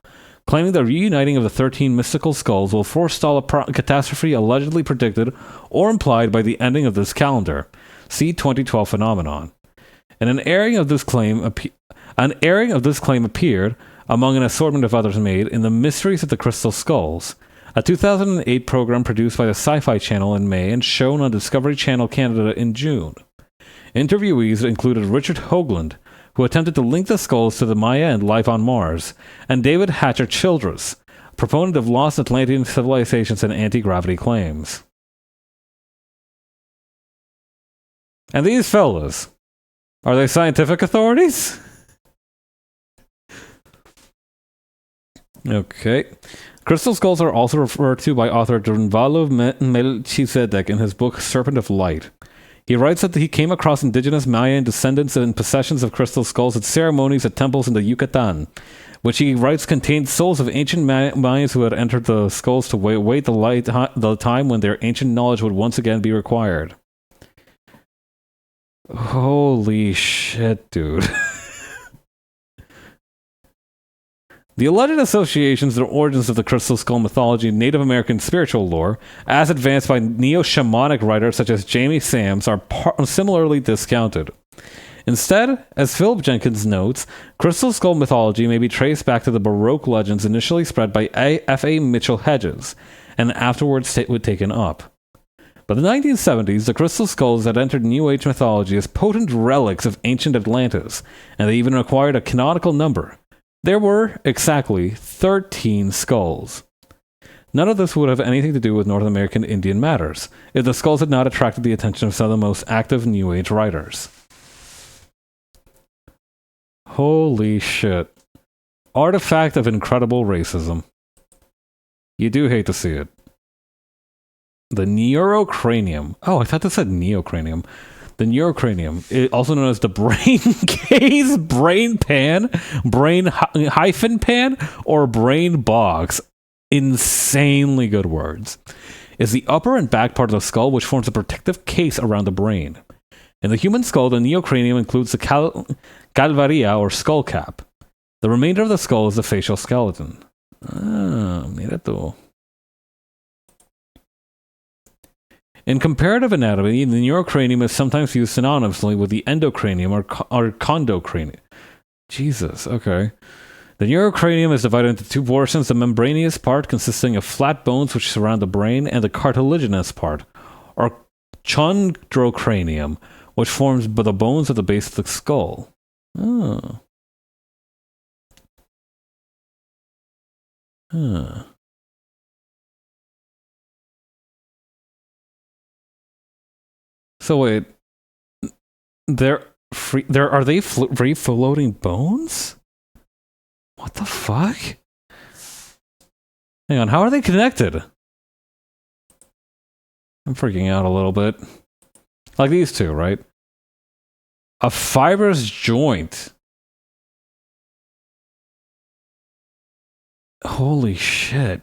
claiming the reuniting of the 13 mystical skulls will forestall a catastrophe allegedly predicted or implied by the ending of this calendar. See 2012 phenomenon. And an airing of this claim appeared, among an assortment of others made, in The Mysteries of the Crystal Skulls, a 2008 program produced by the Sci-Fi Channel in May and shown on Discovery Channel Canada in June. Interviewees included Richard Hoagland, who attempted to link the skulls to the Maya and life on Mars, and David Hatcher Childress, proponent of lost Atlantean civilizations and anti-gravity claims. And these fellas, are they scientific authorities? Okay. Crystal skulls are also referred to by author Drunvalo Melchizedek in his book Serpent of Light. He writes that he came across indigenous Mayan descendants and possessions of crystal skulls at ceremonies at temples in the Yucatan, which he writes contained souls of ancient Mayans who had entered the skulls to wait the time when their ancient knowledge would once again be required. Holy shit, dude. The alleged associations and origins of the crystal skull mythology in Native American spiritual lore, as advanced by neo-shamanic writers such as Jamie Sams, are similarly discounted. Instead, as Philip Jenkins notes, crystal skull mythology may be traced back to the Baroque legends initially spread by F.A. Mitchell Hedges, and afterwards taken up. By the 1970s, the crystal skulls had entered New Age mythology as potent relics of ancient Atlantis, and they even acquired a canonical number. There were, exactly, 13 skulls. None of this would have anything to do with North American Indian matters, if the skulls had not attracted the attention of some of the most active New Age writers. Holy shit. Artifact of incredible racism. You do hate to see it. The neurocranium. Oh, I thought this said neocranium. The neurocranium, also known as the brain case, brain pan, brain hyphen pan, or brain box, insanely good words, is the upper and back part of the skull which forms a protective case around the brain. In the human skull, the neocranium includes the calvaria or skull cap. The remainder of the skull is the facial skeleton. Ah, mira tú. In comparative anatomy, the neurocranium is sometimes used synonymously with the endocranium or condocranium. Jesus, okay. The neurocranium is divided into two portions, the membranous part consisting of flat bones which surround the brain, and the cartilaginous part, or chondrocranium, which forms the bones at the base of the skull. Oh. Huh. So wait, are they free floating bones? What the fuck? Hang on, how are they connected? I'm freaking out a little bit. Like these two, right? A fibrous joint. Holy shit.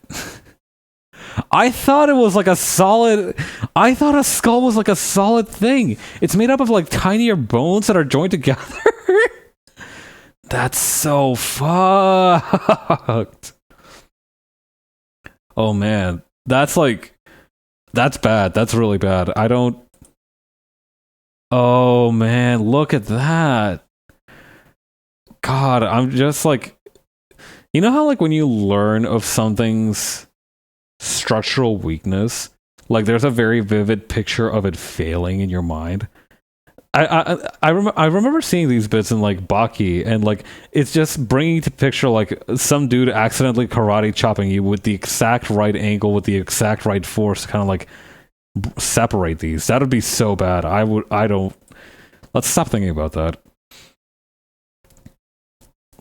I thought it was like a solid... I thought a skull was like a solid thing. It's made up of like tinier bones that are joined together. That's so fucked. Oh man. That's like... That's bad. That's really bad. I don't... Oh man, look at that. God, I'm just like... You know how like when you learn of something's structural weakness, like there's a very vivid picture of it failing in your mind? I remember seeing these bits in like Baki, and like it's just bringing to picture like some dude accidentally karate chopping you with the exact right angle with the exact right force to kind of like separate these. That would be so bad. I don't. Let's stop thinking about that.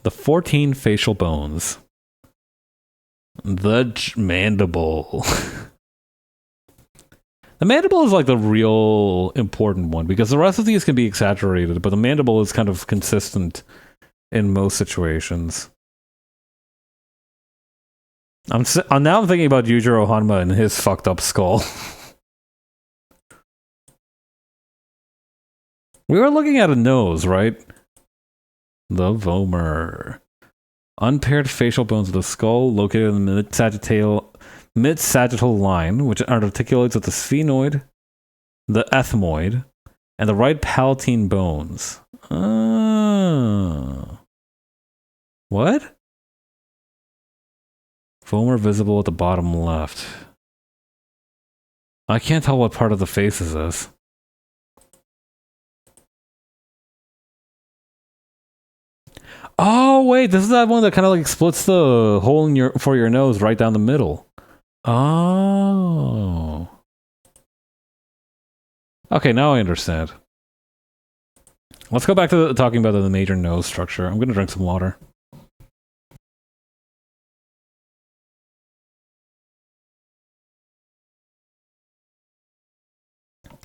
The 14 facial bones. The mandible. The mandible is like the real important one because the rest of these can be exaggerated, but the mandible is kind of consistent in most situations. I'm now thinking about Yujiro Hanma and his fucked up skull. We were looking at a nose, right? The vomer. Unpaired facial bones of the skull located in the mid-sagittal line, which articulates with the sphenoid, the ethmoid, and the right palatine bones. What? Vomer visible at the bottom left. I can't tell what part of the face is this. Oh wait, this is that one that kind of like splits the hole in for your nose right down the middle. Oh. Okay, now I understand. Let's go back to talking about the major nose structure. I'm gonna drink some water.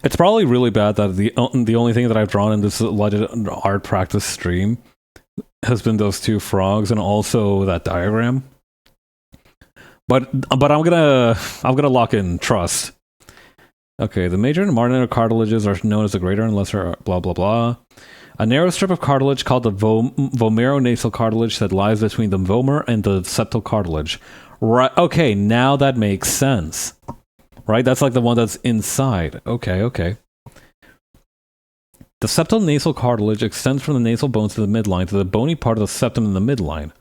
It's probably really bad that the only thing that I've drawn in this alleged art practice stream has been those two frogs and also that diagram. But I'm gonna lock in trust. Okay, the major and minor cartilages are known as the greater and lesser blah blah blah. A narrow strip of cartilage called the vomeronasal cartilage that lies between the vomer and the septal cartilage. Right. Okay, now that makes sense. Right, that's like the one that's inside. Okay. The septal nasal cartilage extends from the nasal bones to the midline to the bony part of the septum in the midline.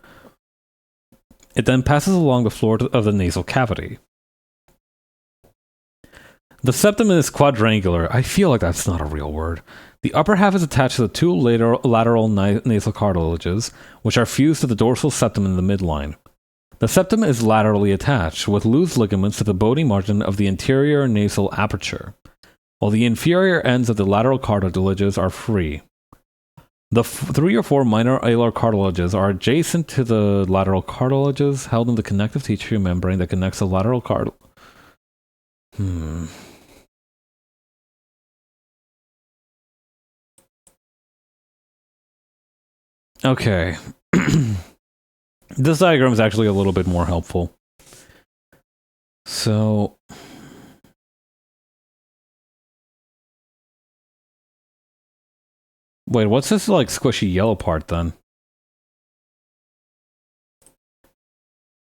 It then passes along the floor of the nasal cavity. The septum is quadrangular. I feel like that's not a real word. The upper half is attached to the two lateral nasal cartilages, which are fused to the dorsal septum in the midline. The septum is laterally attached, with loose ligaments to the bony margin of the anterior nasal aperture, while the inferior ends of the lateral cartilages are free. The 3 or 4 minor alar cartilages are adjacent to the lateral cartilages, held in the connective tissue membrane that connects the lateral cartilage. Okay. This diagram is actually a little bit more helpful. So... Wait, what's this like squishy yellow part then?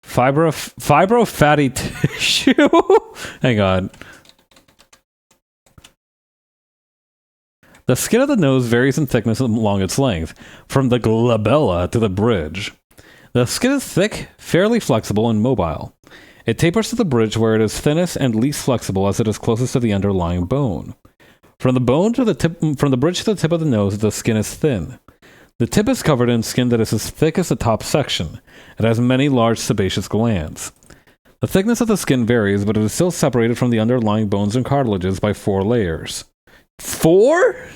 Fibrofatty tissue? Hang on. The skin of the nose varies in thickness along its length, from the glabella to the bridge. The skin is thick, fairly flexible, and mobile. It tapers to the bridge where it is thinnest and least flexible as it is closest to the underlying bone. From the bridge to the tip of the nose, the skin is thin. The tip is covered in skin that is as thick as the top section. It has many large sebaceous glands. The thickness of the skin varies, but it is still separated from the underlying bones and cartilages by 4 layers. 4?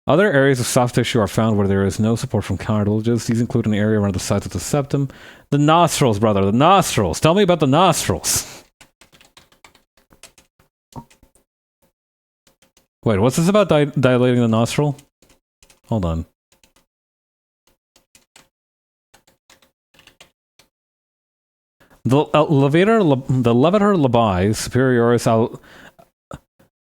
Other areas of soft tissue are found where there is no support from cartilages. These include an area around the sides of the septum. The nostrils, brother, the nostrils. Tell me about the nostrils. Wait, what's this about dilating the nostril? Hold on. The levator labii superioris.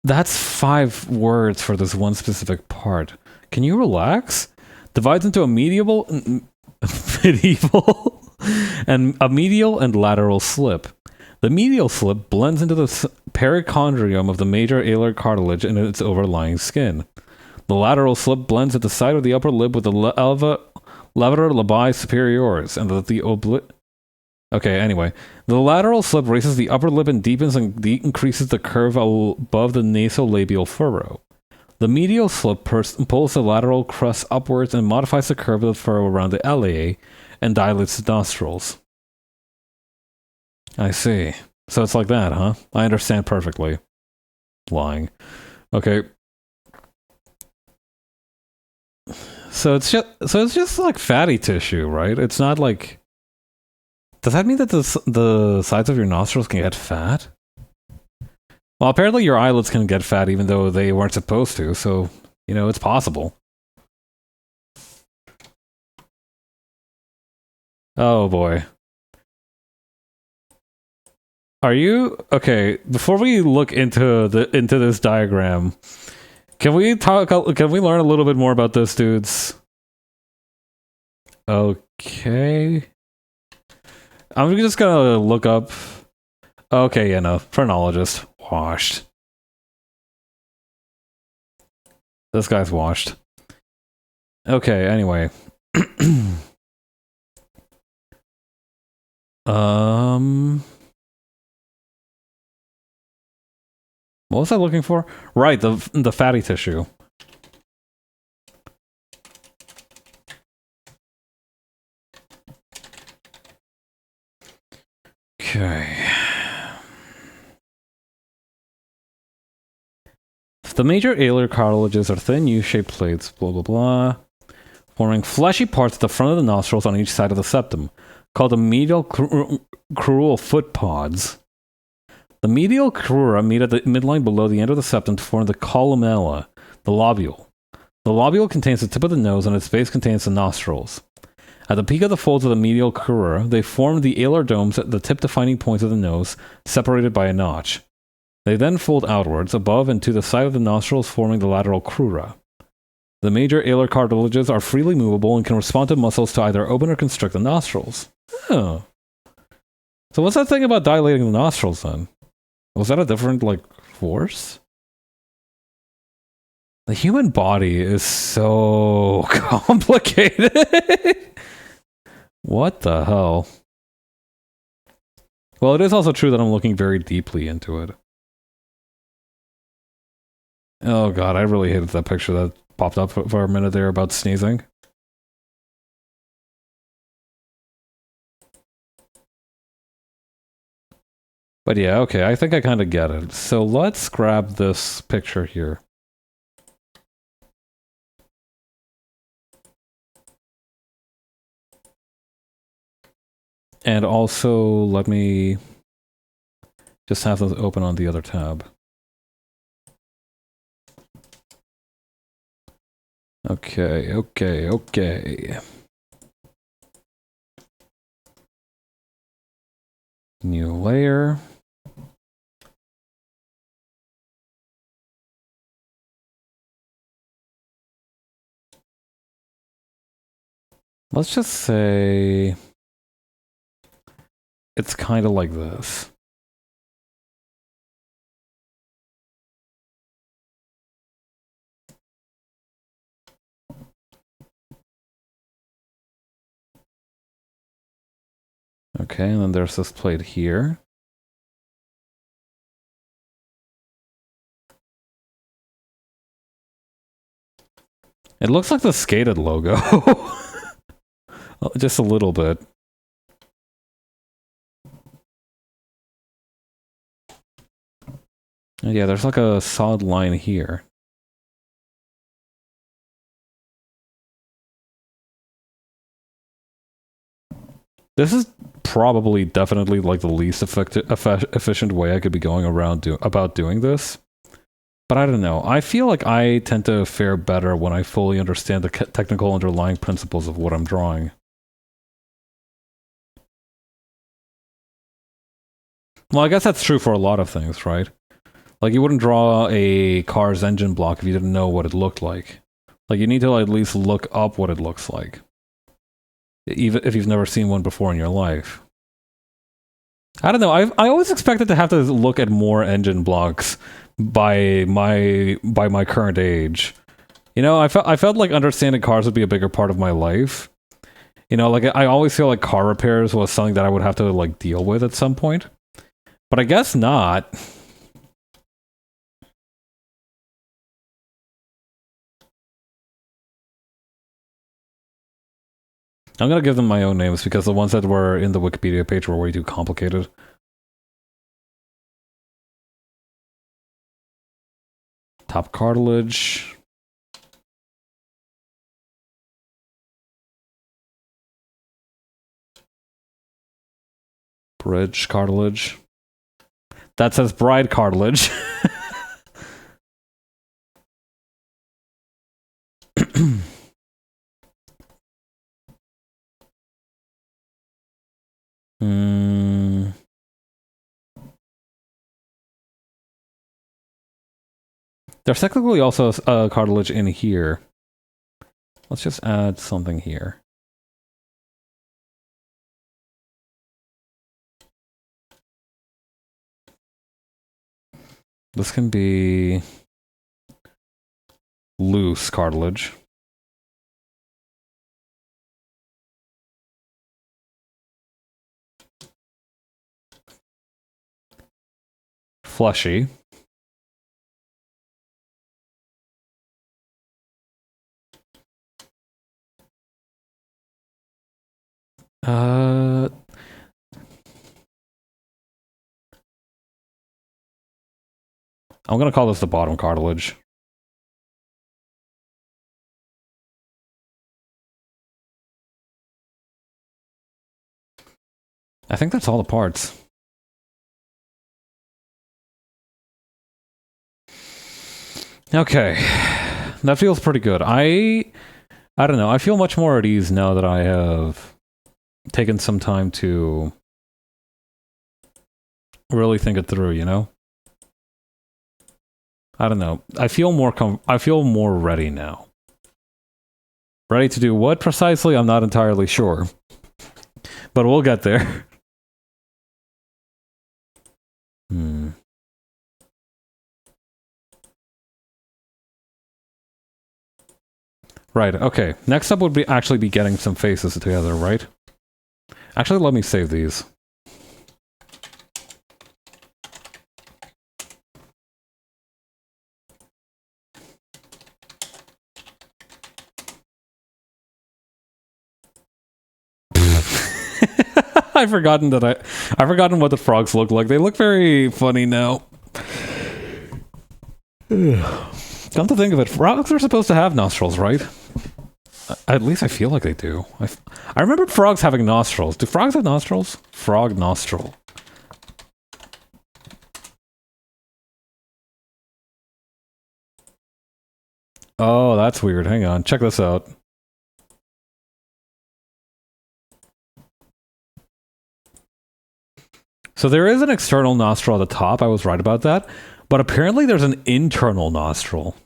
That's 5 words for this one specific part. Can you relax? Divides into a medial and a medial and lateral slip. The medial slip blends into the perichondrium of the major alar cartilage and its overlying skin. The lateral slip blends at the side of the upper lip with the levator labii superioris and the Okay, anyway. The lateral slip raises the upper lip and deepens and increases the curve above the nasolabial furrow. The medial slip pulls the lateral crest upwards and modifies the curve of the furrow around the LAA and dilates the nostrils. I see. So it's like that, huh? I understand perfectly. Lying. Okay. So it's just like fatty tissue, right? It's not like. Does that mean that the sides of your nostrils can get fat? Well, apparently your eyelids can get fat even though they weren't supposed to, so, you know, it's possible. Oh boy. Are you okay? Before we look into this diagram, can we learn a little bit more about this, dudes? Okay. I'm just gonna look up. Okay, yeah, no. Phrenologist. Washed. This guy's washed. Okay, anyway. What was I looking for? Right, the fatty tissue. Okay. The major alar cartilages are thin U-shaped plates, blah blah blah, forming fleshy parts at the front of the nostrils on each side of the septum, called the medial crural foot pods. The medial crura meet at the midline below the end of the septum to form the columella, the lobule. The lobule contains the tip of the nose and its base contains the nostrils. At the peak of the folds of the medial crura, they form the alar domes at the tip-defining points of the nose, separated by a notch. They then fold outwards, above and to the side of the nostrils, forming the lateral crura. The major alar cartilages are freely movable and can respond to muscles to either open or constrict the nostrils. Oh. So what's that thing about dilating the nostrils then? Was that a different, like, force? The human body is so complicated. What the hell? Well, it is also true that I'm looking very deeply into it. Oh god, I really hated that picture that popped up for a minute there about sneezing. But yeah, okay, I think I kind of get it. So let's grab this picture here. And also, let me just have this open on the other tab. Okay, okay, okay. New layer. Let's just say it's kind of like this. Okay, and then there's this plate here. It looks like the skated logo. Just a little bit. And yeah, there's like a solid line here. This is probably definitely like the least efficient way I could be going around about doing this. But I don't know. I feel like I tend to fare better when I fully understand the technical underlying principles of what I'm drawing. Well, I guess that's true for a lot of things, right? Like, you wouldn't draw a car's engine block if you didn't know what it looked like. Like, you need to at least look up what it looks like. Even if you've never seen one before in your life. I don't know. I always expected to have to look at more engine blocks by my current age. You know, I felt like understanding cars would be a bigger part of my life. You know, like I always feel like car repairs was something that I would have to like deal with at some point. But I guess not. I'm gonna give them my own names because the ones that were in the Wikipedia page were way too complicated. Top cartilage. Bridge cartilage. That says bride cartilage. There's technically also a cartilage in here. Let's just add something here. This can be loose cartilage. Fleshy. I'm gonna call this the bottom cartilage. I think that's all the parts. Okay, that feels pretty good. I don't know. I feel much more at ease now that I have taken some time to really think it through, you know? I don't know. I feel more ready now. Ready to do what precisely? I'm not entirely sure. But we'll get there. Right, okay. Next up would be actually be getting some faces together, right? Actually, let me save these. I've forgotten what the frogs look like. They look very funny now. Come to think of it, frogs are supposed to have nostrils, right? At least I feel like they do. I remember frogs having nostrils. Do frogs have nostrils? Frog nostril. Oh, that's weird. Hang on. Check this out. So there is an external nostril at the top. I was right about that. But apparently there's an internal nostril.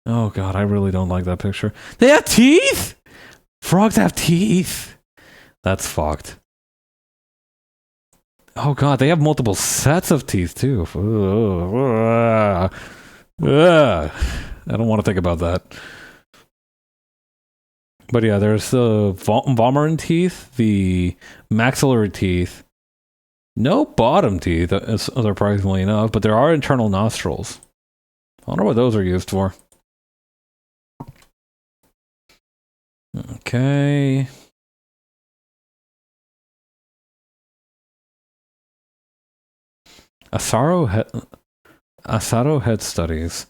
Oh god, I really don't like that picture. They have teeth? Frogs have teeth. That's fucked. Oh god, they have multiple sets of teeth too. I don't want to think about that. But yeah, there's the vomeron teeth, the maxillary teeth. No bottom teeth, surprisingly enough, but there are internal nostrils. I wonder what those are used for. Okay. Asaro head studies.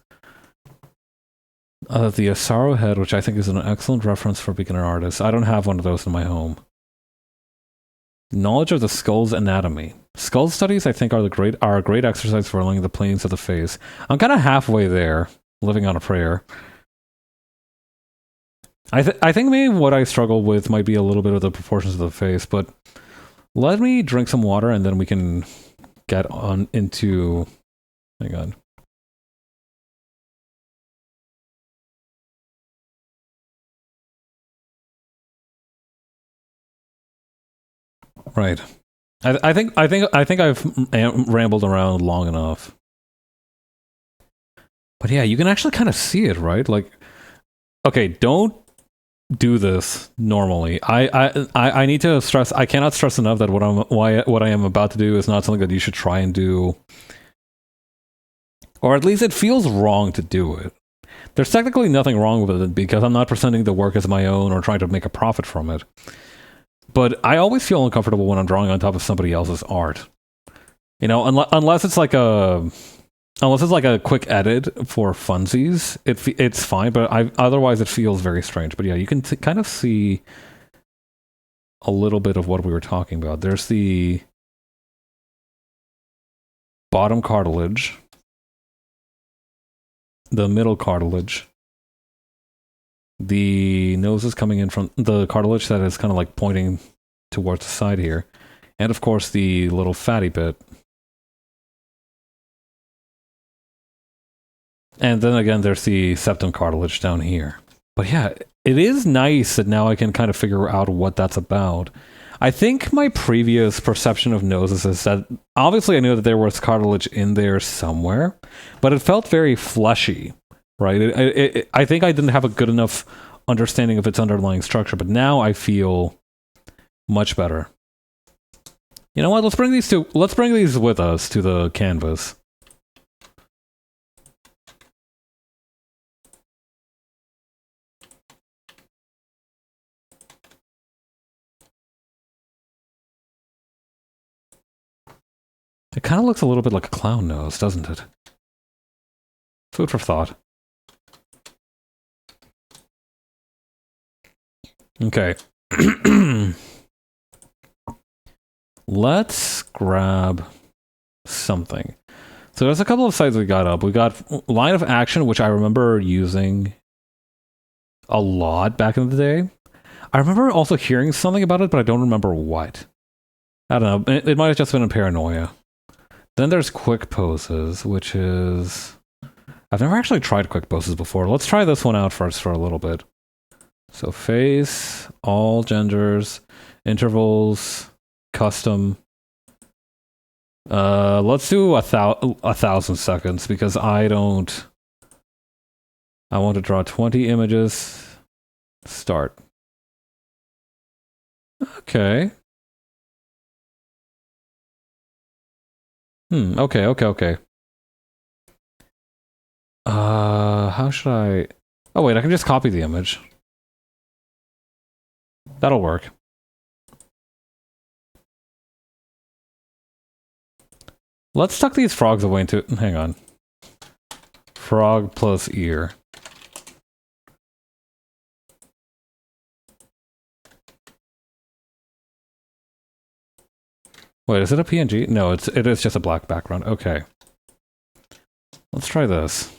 The Asaro head, which I think is an excellent reference for beginner artists. I don't have one of those in my home. Knowledge of the skull's anatomy. Skull studies, I think, are a great exercise for learning the planes of the face. I'm kind of halfway there, living on a prayer. I think maybe what I struggle with might be a little bit of the proportions of the face, but let me drink some water and then we can get on into... Hang on. Right. I think I've rambled around long enough. But yeah, you can actually kind of see it, right? Like, okay, don't do this normally. I need to stress. I cannot stress enough that what I am about to do is not something that you should try and do, or at least it feels wrong to do it. There's technically nothing wrong with it because I'm not presenting the work as my own or trying to make a profit from it. But I always feel uncomfortable when I'm drawing on top of somebody else's art. You know, unless it's like a quick edit for funsies, it's fine. But otherwise it feels very strange. But yeah, you can kind of see a little bit of what we were talking about. There's the bottom cartilage, the middle cartilage, the nose is coming in from the cartilage that is kind of like pointing towards the side here, and of course the little fatty bit. And then again, there's the septum cartilage down here. But yeah, it is nice that now I can kind of figure out what that's about. I think my previous perception of noses is that obviously I knew that there was cartilage in there somewhere, but it felt very fleshy, right? I think I didn't have a good enough understanding of its underlying structure, but now I feel much better. You know what? Let's bring these with us to the canvas. It kind of looks a little bit like a clown nose, doesn't it? Food for thought. Okay. Let's grab something. So there's a couple of sites we got up. We got line of action, which I remember using a lot back in the day. I remember also hearing something about it, but I don't remember what. I don't know. It might have just been a paranoia. Then there's quick poses, which is... I've never actually tried quick poses before. Let's try this one out first for a little bit. So face, all genders, intervals, custom. Let's do 1,000 seconds because I want to draw 20 images. Start. Okay. Okay. How should I... Oh wait, I can just copy the image. That'll work. Let's tuck these frogs away into... Hang on. Frog plus ear. Wait, is it a PNG? No, it is just a black background. Okay. Let's try this.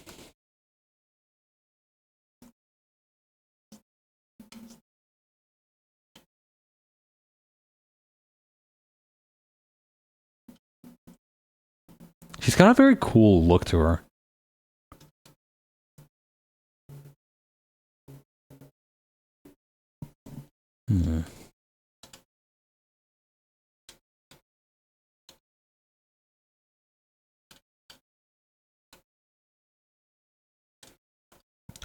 She's got a very cool look to her.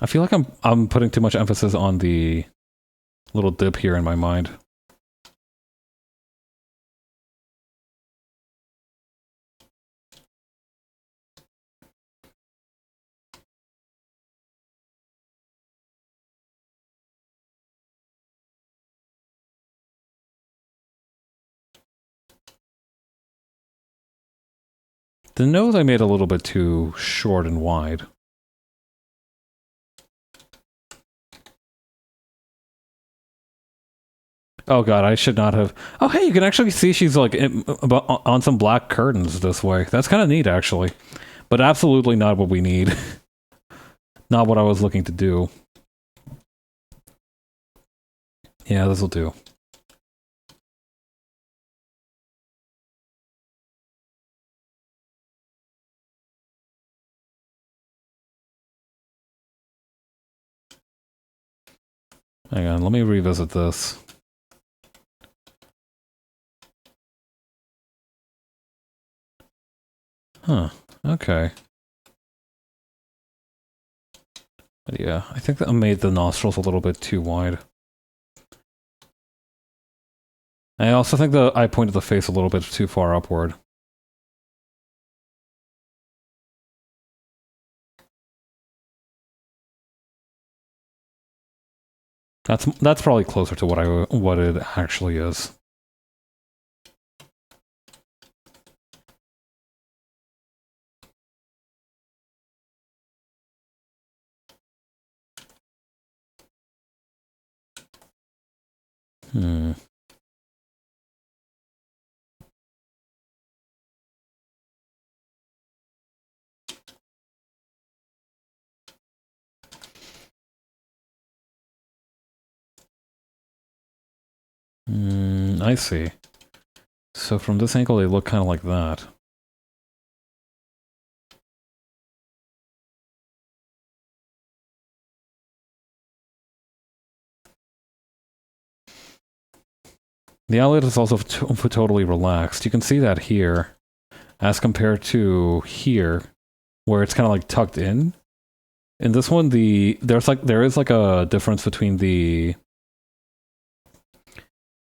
I feel like I'm putting too much emphasis on the little dip here in my mind. The nose I made a little bit too short and wide. Oh god, I should not have... Oh hey, you can actually see she's like on some black curtains this way. That's kind of neat actually. But absolutely not what we need. Not what I was looking to do. Yeah, this'll do. Hang on, let me revisit this. Huh, okay. But yeah, I think that I made the nostrils a little bit too wide. I also think that I pointed the face a little bit too far upward. That's probably closer to what it actually is. Hmm. I see. So from this angle, they look kind of like that. The eyelid is also totally relaxed. You can see that here, as compared to here, where it's kind of like tucked in. In this one, there is like a difference between the.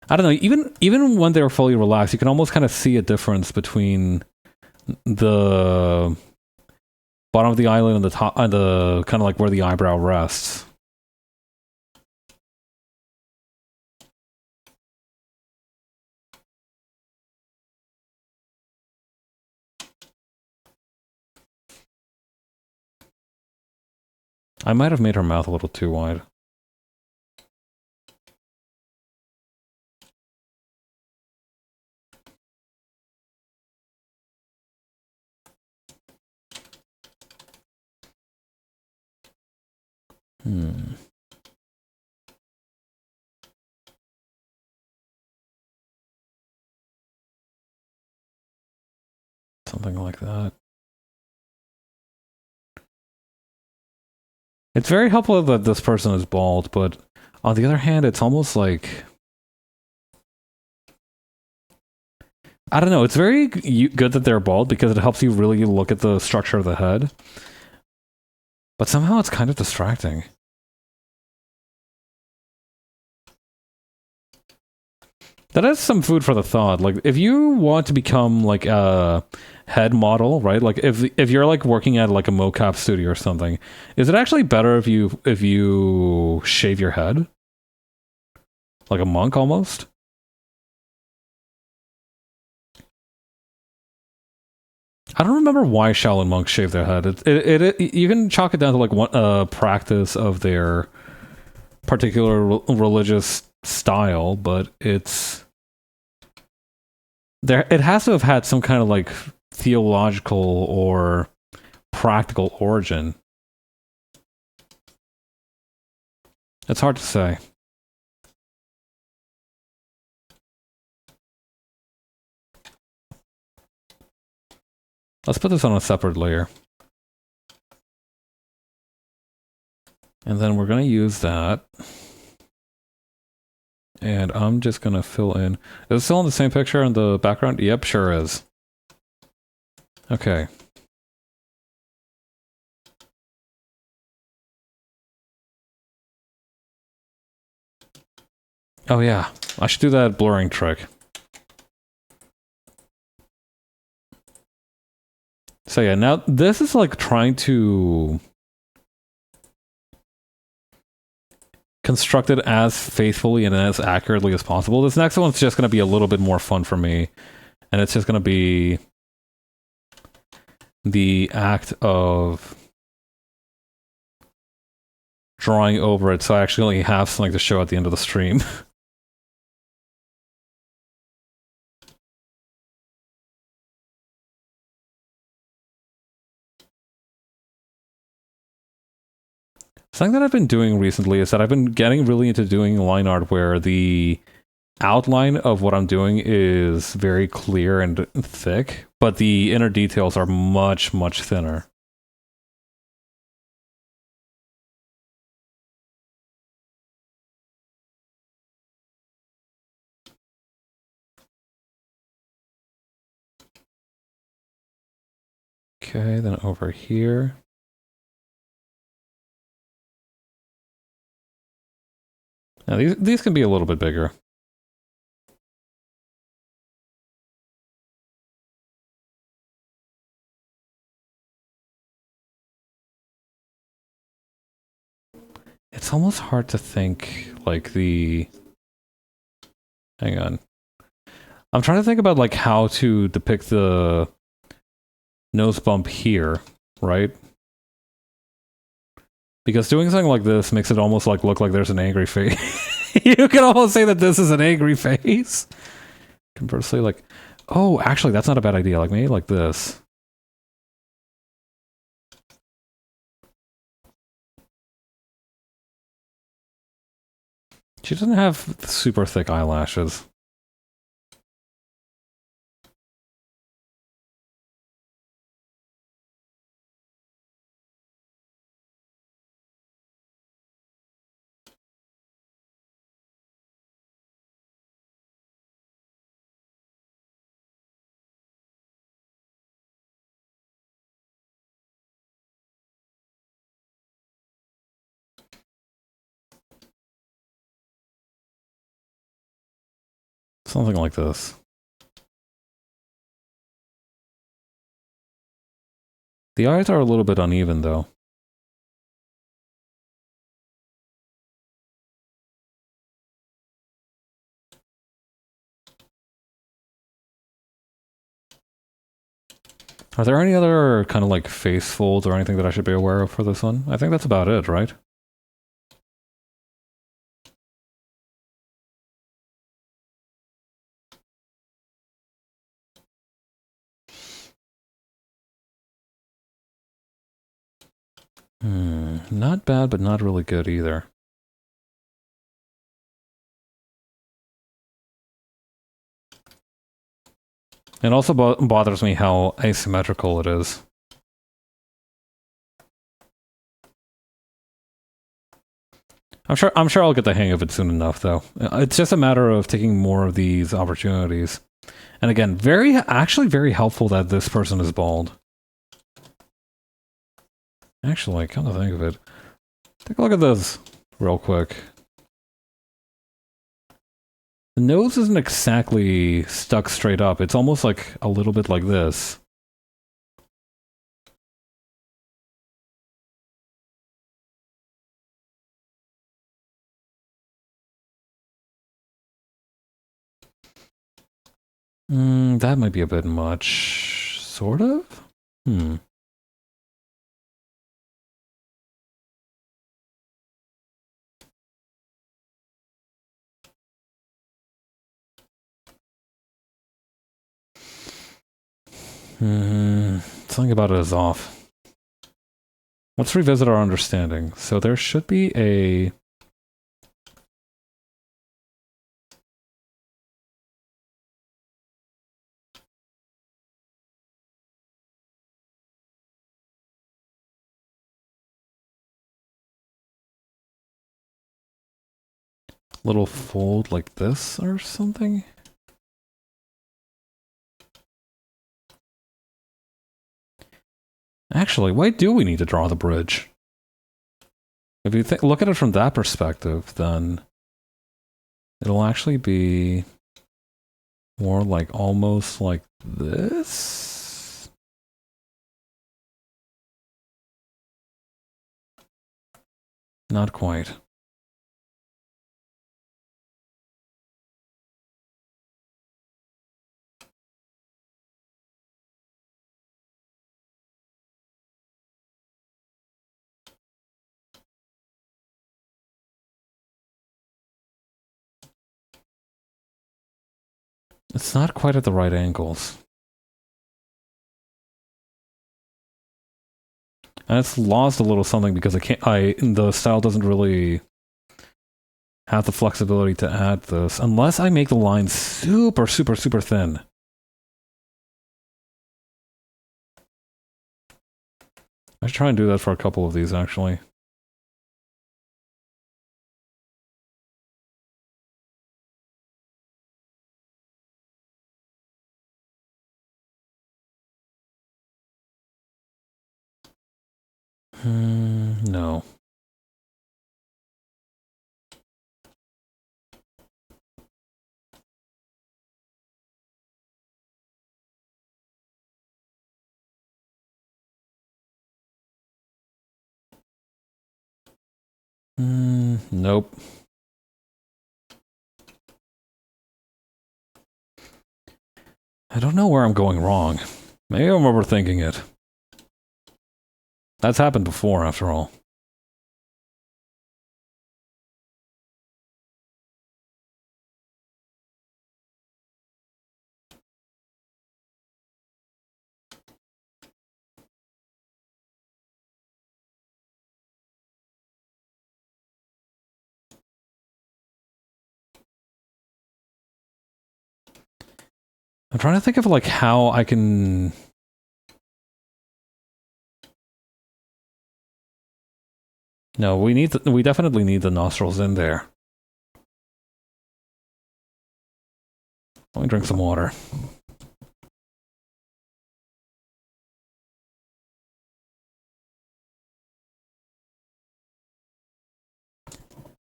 I don't know. Even when they're fully relaxed, you can almost kind of see a difference between the bottom of the eyelid and the top, and the kind of like where the eyebrow rests. I might have made her mouth a little too wide. Something like that. It's very helpful that this person is bald, but on the other hand, it's almost like I don't know. It's very good that they're bald because it helps you really look at the structure of the head. But somehow it's kind of distracting. That is some food for the thought. Like, if you want to become like a head model, right? Like, if you're like working at like a mocap studio or something, is it actually better if you shave your head, like a monk almost? I don't remember why Shaolin monks shave their head. You can chalk it down to like one practice of their particular religious style, but it has to have had some kind of like theological or practical origin. It's hard to say. Let's put this on a separate layer. And then we're going to use that. And I'm just going to fill in. Is it still in the same picture in the background? Yep, sure is. Okay. Oh yeah, I should do that blurring trick. So yeah, now this is like trying to construct it as faithfully and as accurately as possible. This next one's just going to be a little bit more fun for me. And it's just going to be the act of drawing over it so I actually have something to show at the end of the stream. Something that I've been doing recently is that I've been getting really into doing line art where the outline of what I'm doing is very clear and thick, but the inner details are much, much thinner. Okay, then over here. Now these can be a little bit bigger. it's almost hard to think, like, the... Hang on. I'm trying to think about, like, how to depict the nose bump here, right? Because doing something like this makes it almost, like, look like there's an angry face. You can almost say that this is an angry face. Conversely, like... Oh, actually, that's not a bad idea. Like, maybe like this. She doesn't have super thick eyelashes. Something like this. The eyes are a little bit uneven, though. Are there any other kind of like face folds or anything that I should be aware of for this one? I think that's about it, right? Not bad, but not really good either. It also bothers me how asymmetrical it is. I'm sure I'll get the hang of it soon enough, though. It's just a matter of taking more of these opportunities. And again, actually very helpful that this person is bald. Actually, come to think of it, take a look at this real quick. The nose isn't exactly stuck straight up. It's almost like a little bit like this. That might be a bit much. Sort of? Something about it is off. Let's revisit our understanding. So there should be a... little fold like this or something? Actually, why do we need to draw the bridge? If you look at it from that perspective, then it'll actually be more like almost like this? Not quite. It's not quite at the right angles. And it's lost a little something because the style doesn't really have the flexibility to add this unless I make the line super, super, super thin. I should try and do that for a couple of these, actually. No. Nope. I don't know where I'm going wrong. Maybe I'm overthinking it. That's happened before, after all. I'm trying to think of like how I can... No, we definitely need the nostrils in there. Let me drink some water.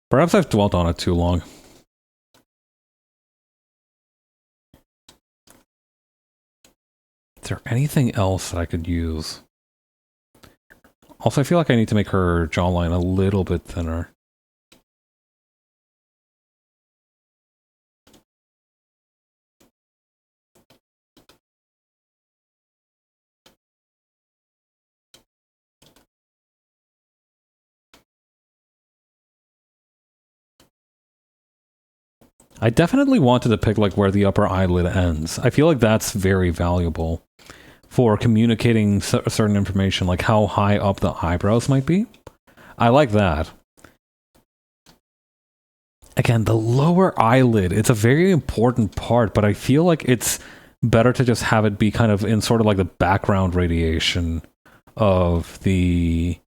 Perhaps I've dwelt on it too long. Is there anything else that I could use? Also, I feel like I need to make her jawline a little bit thinner. I definitely wanted to pick like where the upper eyelid ends. I feel like that's very valuable for communicating certain information, like how high up the eyebrows might be. I like that. Again, the lower eyelid, it's a very important part, but I feel like it's better to just have it be kind of in sort of like the background radiation of the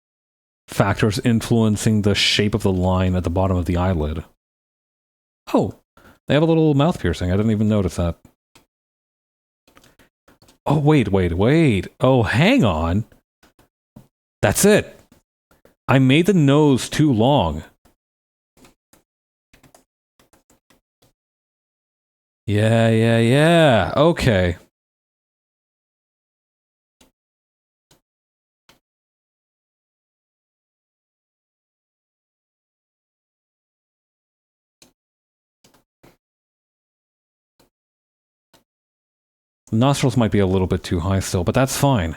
factors influencing the shape of the line at the bottom of the eyelid. Oh, they have a little mouth piercing. I didn't even notice that. Oh, wait. Oh, hang on. That's it. I made the nose too long. Yeah. Okay. The nostrils might be a little bit too high still, but that's fine.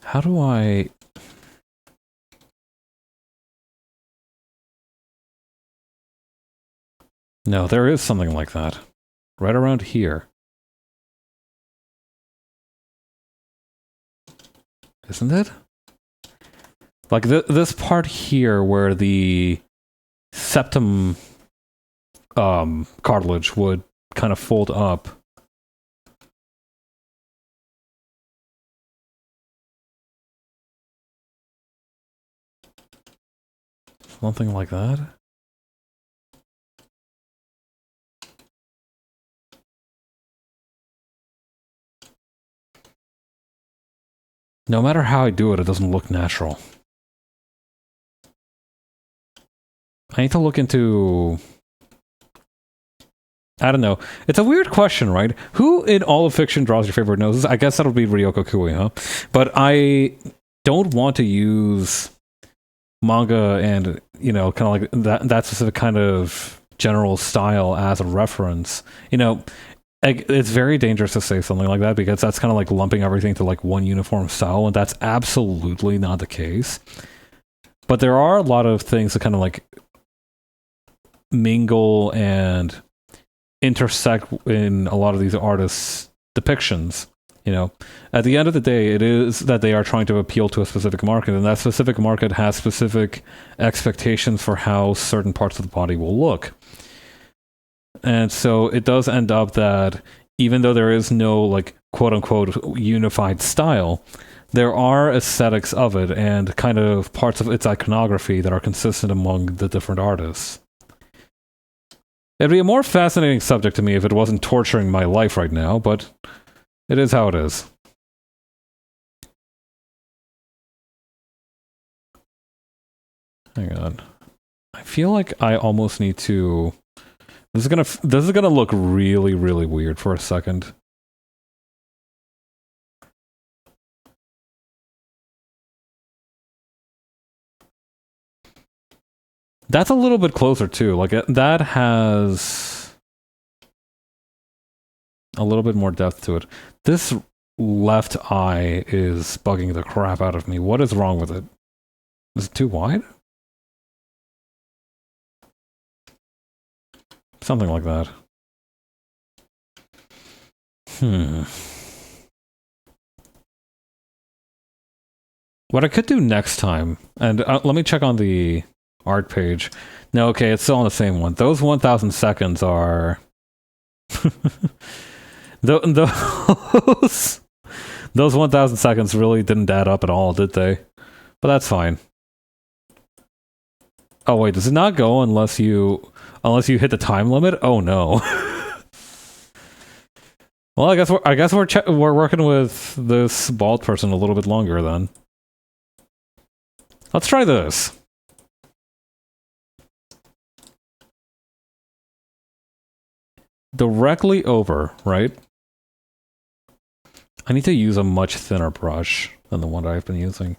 How do I... No, there is something like that. Right around here. Isn't it? Like this part here where the septum cartilage would kind of fold up. Something like that. No matter how I do it, it doesn't look natural. I need to look into... I don't know. It's a weird question, right? Who in all of fiction draws your favorite noses? I guess that'll be Ryoko Kui, huh? But I don't want to use manga and, you know, kind of like that specific kind of general style as a reference. You know, it's very dangerous to say something like that because that's kind of like lumping everything to like one uniform style, and that's absolutely not the case. But there are a lot of things that kind of like mingle and intersect in a lot of these artists' depictions. You know, at the end of the day, it is that they are trying to appeal to a specific market, and that specific market has specific expectations for how certain parts of the body will look. And so it does end up that even though there is no like quote unquote unified style, there are aesthetics of it and kind of parts of its iconography that are consistent among the different artists. It'd be a more fascinating subject to me if it wasn't torturing my life right now, but it is how it is. Hang on. I feel like I almost need to... This is gonna look really, really weird for a second. That's a little bit closer too. Like that has a little bit more depth to it. This left eye is bugging the crap out of me. What is wrong with it? Is it too wide? Something like that. What I could do next time, and let me check on the art page. No, okay, it's still on the same one. Those 1,000 seconds are... those 1,000 seconds really didn't add up at all, did they? But that's fine. Oh wait, does it not go unless you hit the time limit? Oh no. Well, I guess we're working with this bald person a little bit longer then. Let's try this. Directly over, right? I need to use a much thinner brush than the one I've been using.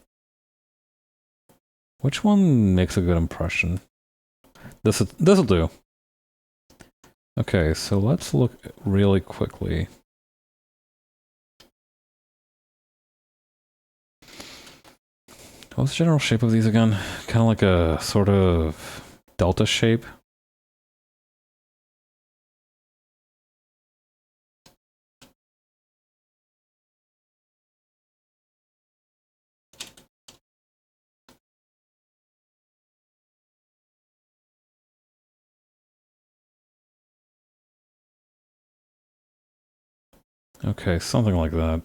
Which one makes a good impression? This'll do. Okay, so let's look really quickly. What's the general shape of these again? Kind of like a sort of delta shape. Okay, something like that.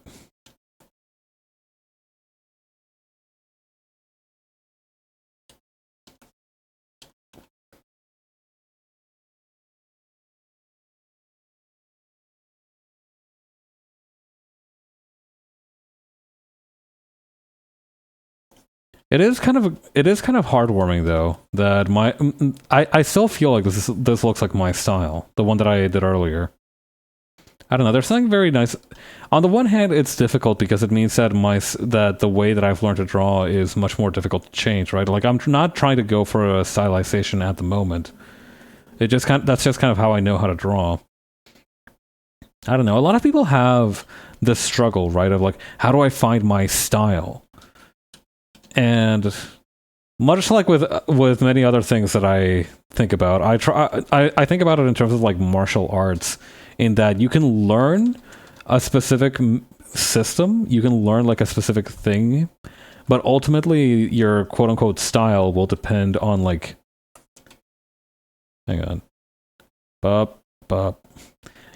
It is kind of heartwarming though that I still feel like this looks like my style, the one that I did earlier. I don't know. There's something very nice. On the one hand, it's difficult because it means that that the way that I've learned to draw is much more difficult to change, right? Like I'm not trying to go for a stylization at the moment. That's just kind of how I know how to draw. I don't know. A lot of people have this struggle, right? Of like, how do I find my style? And much like with many other things that I think about, I think about it in terms of like martial arts, in that you can learn a specific system, you can learn like a specific thing, but ultimately your quote unquote style will depend on like, hang on,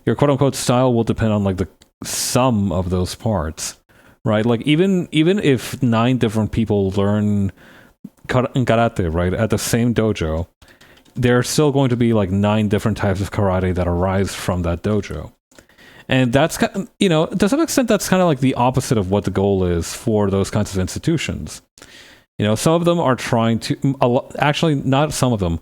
your quote unquote style will depend on like the sum of those parts, right? Like even if 9 different people learn karate, right, at the same dojo, there's still going to be like 9 different types of karate that arise from that dojo. And that's, you know, to some extent, that's kind of like the opposite of what the goal is for those kinds of institutions. You know, some of them are trying to, actually, not some of them,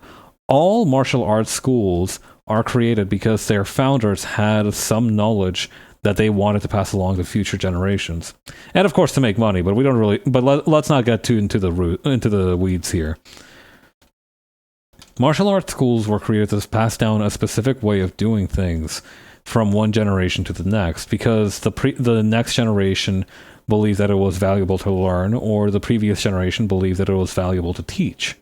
all martial arts schools are created because their founders had some knowledge that they wanted to pass along to future generations. And of course, to make money, but we don't really, but let's not get too into the weeds here. Martial arts schools were created to pass down a specific way of doing things from one generation to the next, because the next generation believed that it was valuable to learn, or the previous generation believed that it was valuable to teach.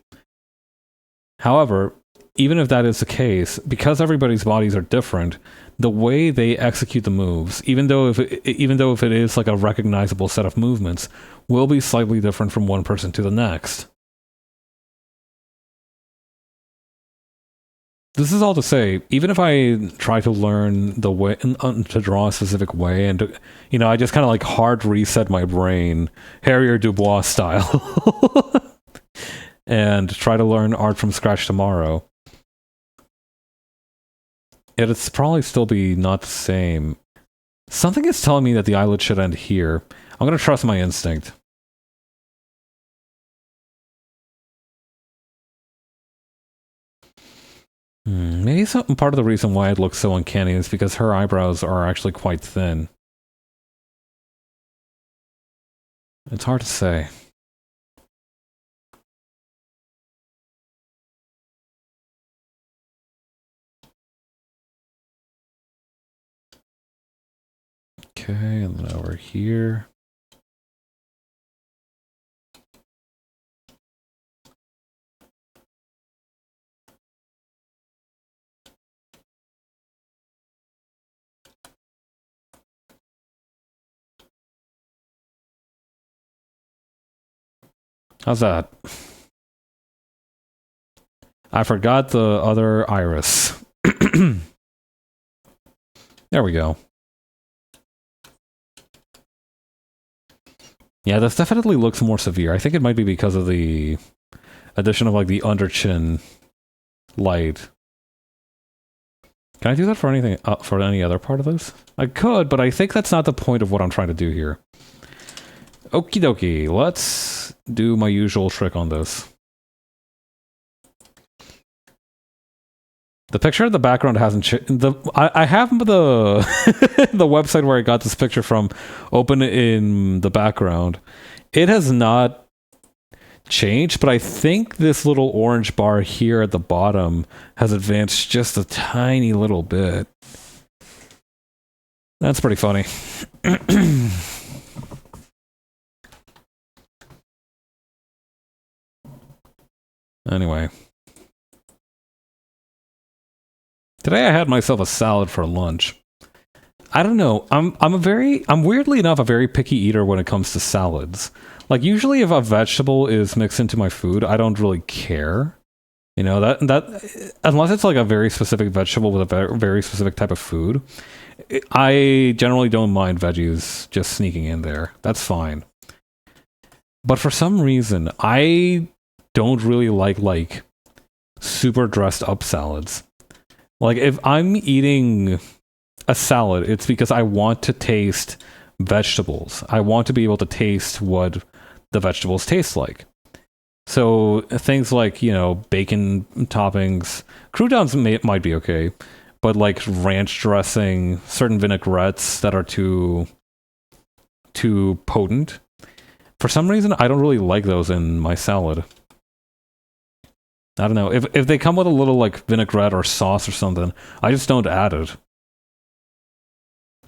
However, even if that is the case, because everybody's bodies are different, the way they execute the moves, even though if it is like a recognizable set of movements, will be slightly different from one person to the next. This is all to say, even if I try to learn the way to draw a specific way, and you know, I just kind of like hard reset my brain, Harrier Dubois style, and try to learn art from scratch tomorrow, It'd probably still be not the same. Something is telling me that the eyelid should end here. I'm gonna trust my instinct. Maybe part of the reason why it looks so uncanny is because her eyebrows are actually quite thin. It's hard to say. Okay, and then over here. How's that? I forgot the other iris. There we go. Yeah, this definitely looks more severe. I think it might be because of the addition of like the under chin light. Can I do that for anything for any other part of this? I could, but I think that's not the point of what I'm trying to do here. Okie dokie, let's do my usual trick on this. The picture in the background hasn't changed. I have the the website where I got this picture from open in the background. It has not changed, but I think this little orange bar here at the bottom has advanced just a tiny little bit. That's pretty funny. Anyway. Today I had myself a salad for lunch. I don't know. I'm weirdly enough a very picky eater when it comes to salads. Like usually if a vegetable is mixed into my food, I don't really care. You know, that unless it's like a very specific vegetable with a very specific type of food, I generally don't mind veggies just sneaking in there. That's fine. But for some reason, I don't really like super dressed up salads. Like, if I'm eating a salad, it's because I want to taste vegetables. I want to be able to taste what the vegetables taste like. So, things like, you know, bacon toppings, croutons might be okay, but like ranch dressing, certain vinaigrettes that are too potent, for some reason, I don't really like those in my salad. I don't know. If they come with a little like vinaigrette or sauce or something, I just don't add it.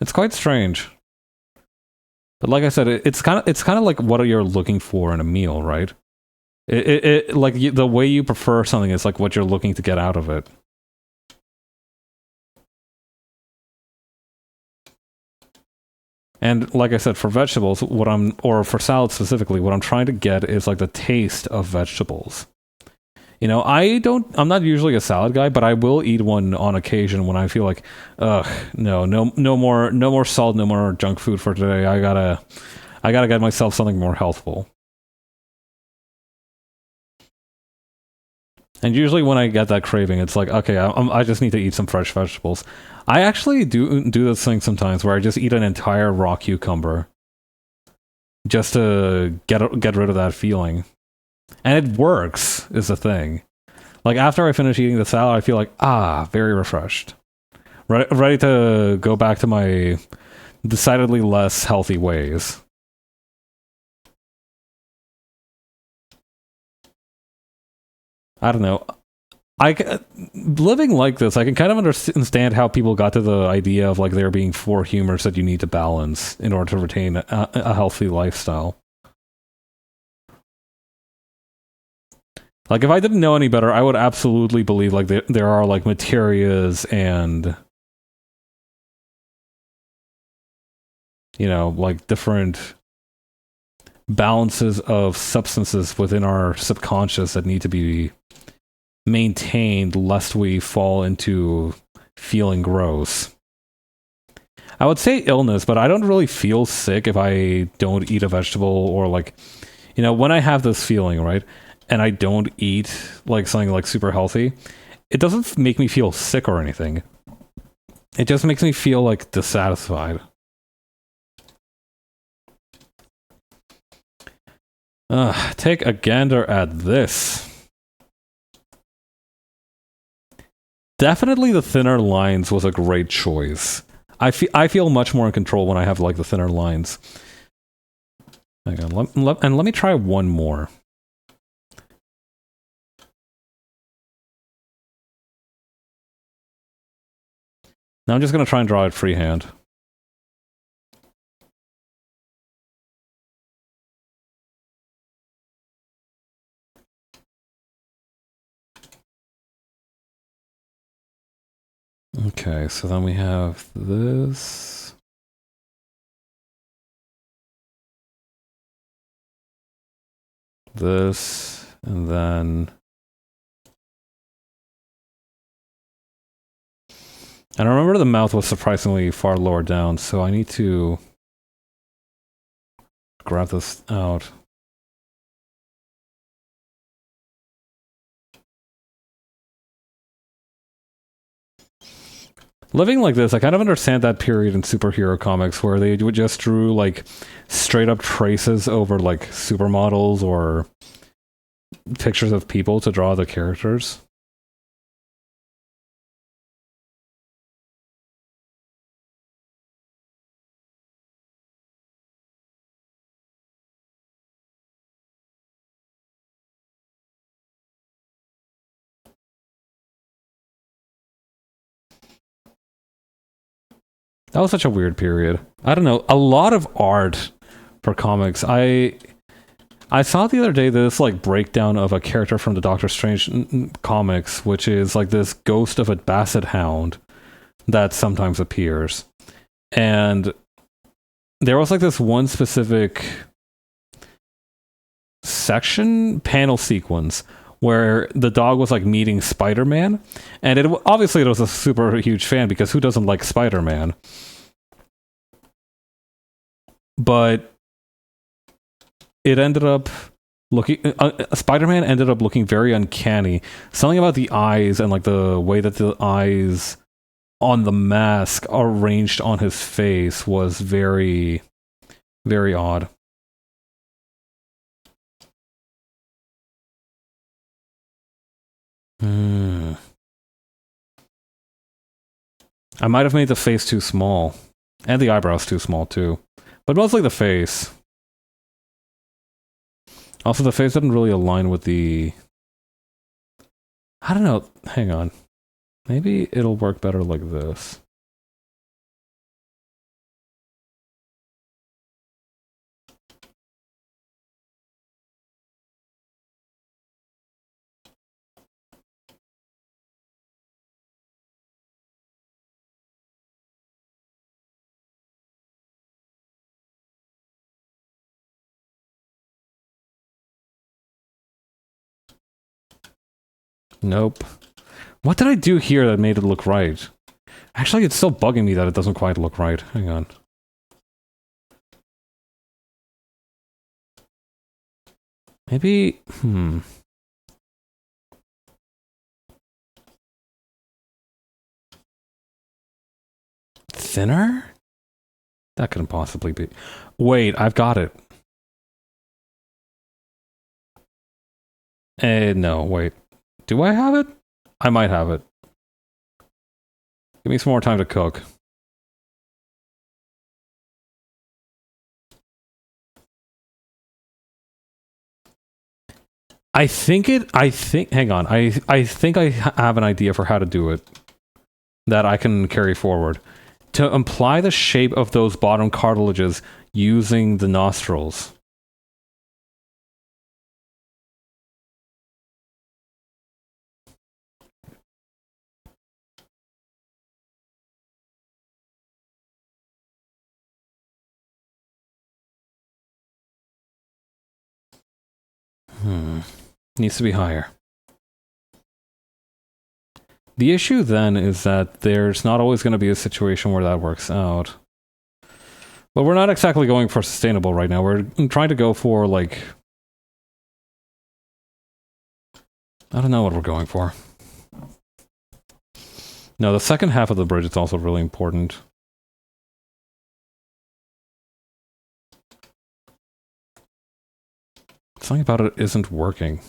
It's quite strange. But like I said, it's kind of like what you're looking for in a meal, right? The way you prefer something is like what you're looking to get out of it. And like I said, for vegetables, or for salad specifically, what I'm trying to get is like the taste of vegetables. You know, I'm not usually a salad guy, but I will eat one on occasion when I feel like, no more salt, no more junk food for today. I gotta get myself something more healthful. And usually when I get that craving, it's like, okay, I just need to eat some fresh vegetables. I actually do this thing sometimes where I just eat an entire raw cucumber just to get rid of that feeling. And it works, is the thing. Like, after I finish eating the salad, I feel like, very refreshed. Ready to go back to my decidedly less healthy ways. I don't know. Living like this, I can kind of understand how people got to the idea of like there being 4 humors that you need to balance in order to retain a healthy lifestyle. Like, if I didn't know any better, I would absolutely believe like there are like materias and, you know, like different balances of substances within our subconscious that need to be maintained lest we fall into feeling gross. I would say illness, but I don't really feel sick if I don't eat a vegetable or like, you know, when I have this feeling, right? And I don't eat like something like super healthy, it doesn't make me feel sick or anything. It just makes me feel like dissatisfied. Take a gander at this. Definitely the thinner lines was a great choice. I feel much more in control when I have like the thinner lines. Hang on, let me try one more. Now I'm just gonna try and draw it freehand. Okay, so then we have this. This, and then... And I remember the mouth was surprisingly far lower down, so I need to grab this out. Living like this, I kind of understand that period in superhero comics where they would just drew like straight up traces over like supermodels or pictures of people to draw the characters. That was such a weird period. I don't know, a lot of art for comics. I saw the other day this like breakdown of a character from the Doctor Strange comics, which is like this ghost of a basset hound that sometimes appears. And there was like this one specific panel sequence where the dog was like meeting Spider-Man, and obviously it was a super huge fan because who doesn't like Spider-Man? But it ended up looking Spider-Man ended up looking very uncanny. Something about the eyes and like the way that the eyes on the mask arranged on his face was very, very odd. I might have made the face too small. And the eyebrows too small, too. But mostly the face. Also, the face didn't really align with the... I don't know. Hang on. Maybe it'll work better like this. Nope. What did I do here that made it look right? Actually, it's still bugging me that it doesn't quite look right. Hang on. Maybe... Thinner? That couldn't possibly be... Wait, I've got it. No, wait. Do I have it? I might have it. Give me some more time to cook. hang on. I think I have an idea for how to do it that I can carry forward. To imply the shape of those bottom cartilages using the nostrils. Needs to be higher. The issue then is that there's not always going to be a situation where that works out. But we're not exactly going for sustainable right now. We're trying to go for, like... I don't know what we're going for. No, the second half of the bridge is also really important. Something about it isn't working.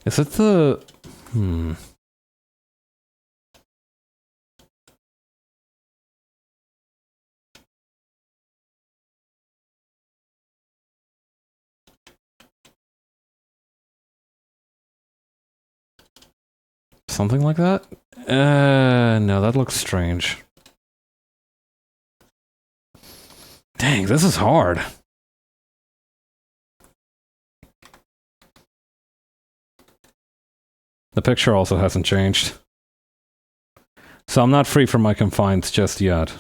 Is it the... Something like that? No, that looks strange. Dang, this is hard. The picture also hasn't changed. So I'm not free from my confines just yet.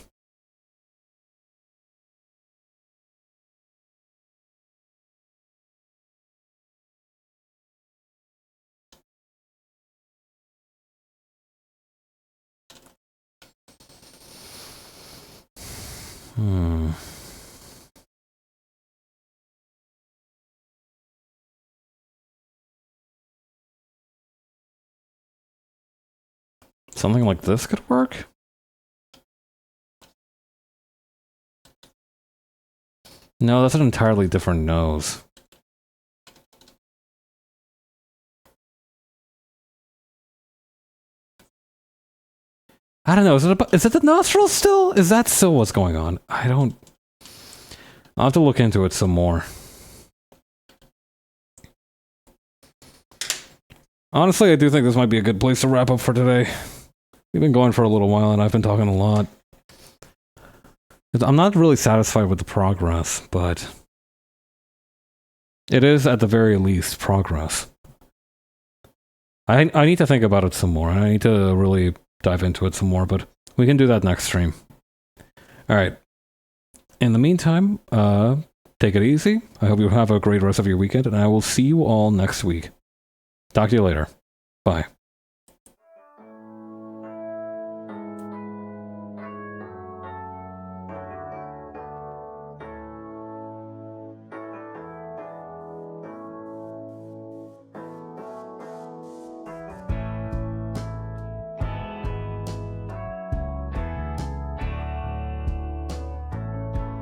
Something like this could work? No, that's an entirely different nose. I don't know, is it the nostrils still? Is that still what's going on? I'll have to look into it some more. Honestly, I do think this might be a good place to wrap up for today. We've been going for a little while and I've been talking a lot. I'm not really satisfied with the progress, but it is at the very least progress. I need to think about it some more. I need to really dive into it some more, but we can do that next stream. Alright. In the meantime, take it easy. I hope you have a great rest of your weekend, and I will see you all next week. Talk to you later. Bye.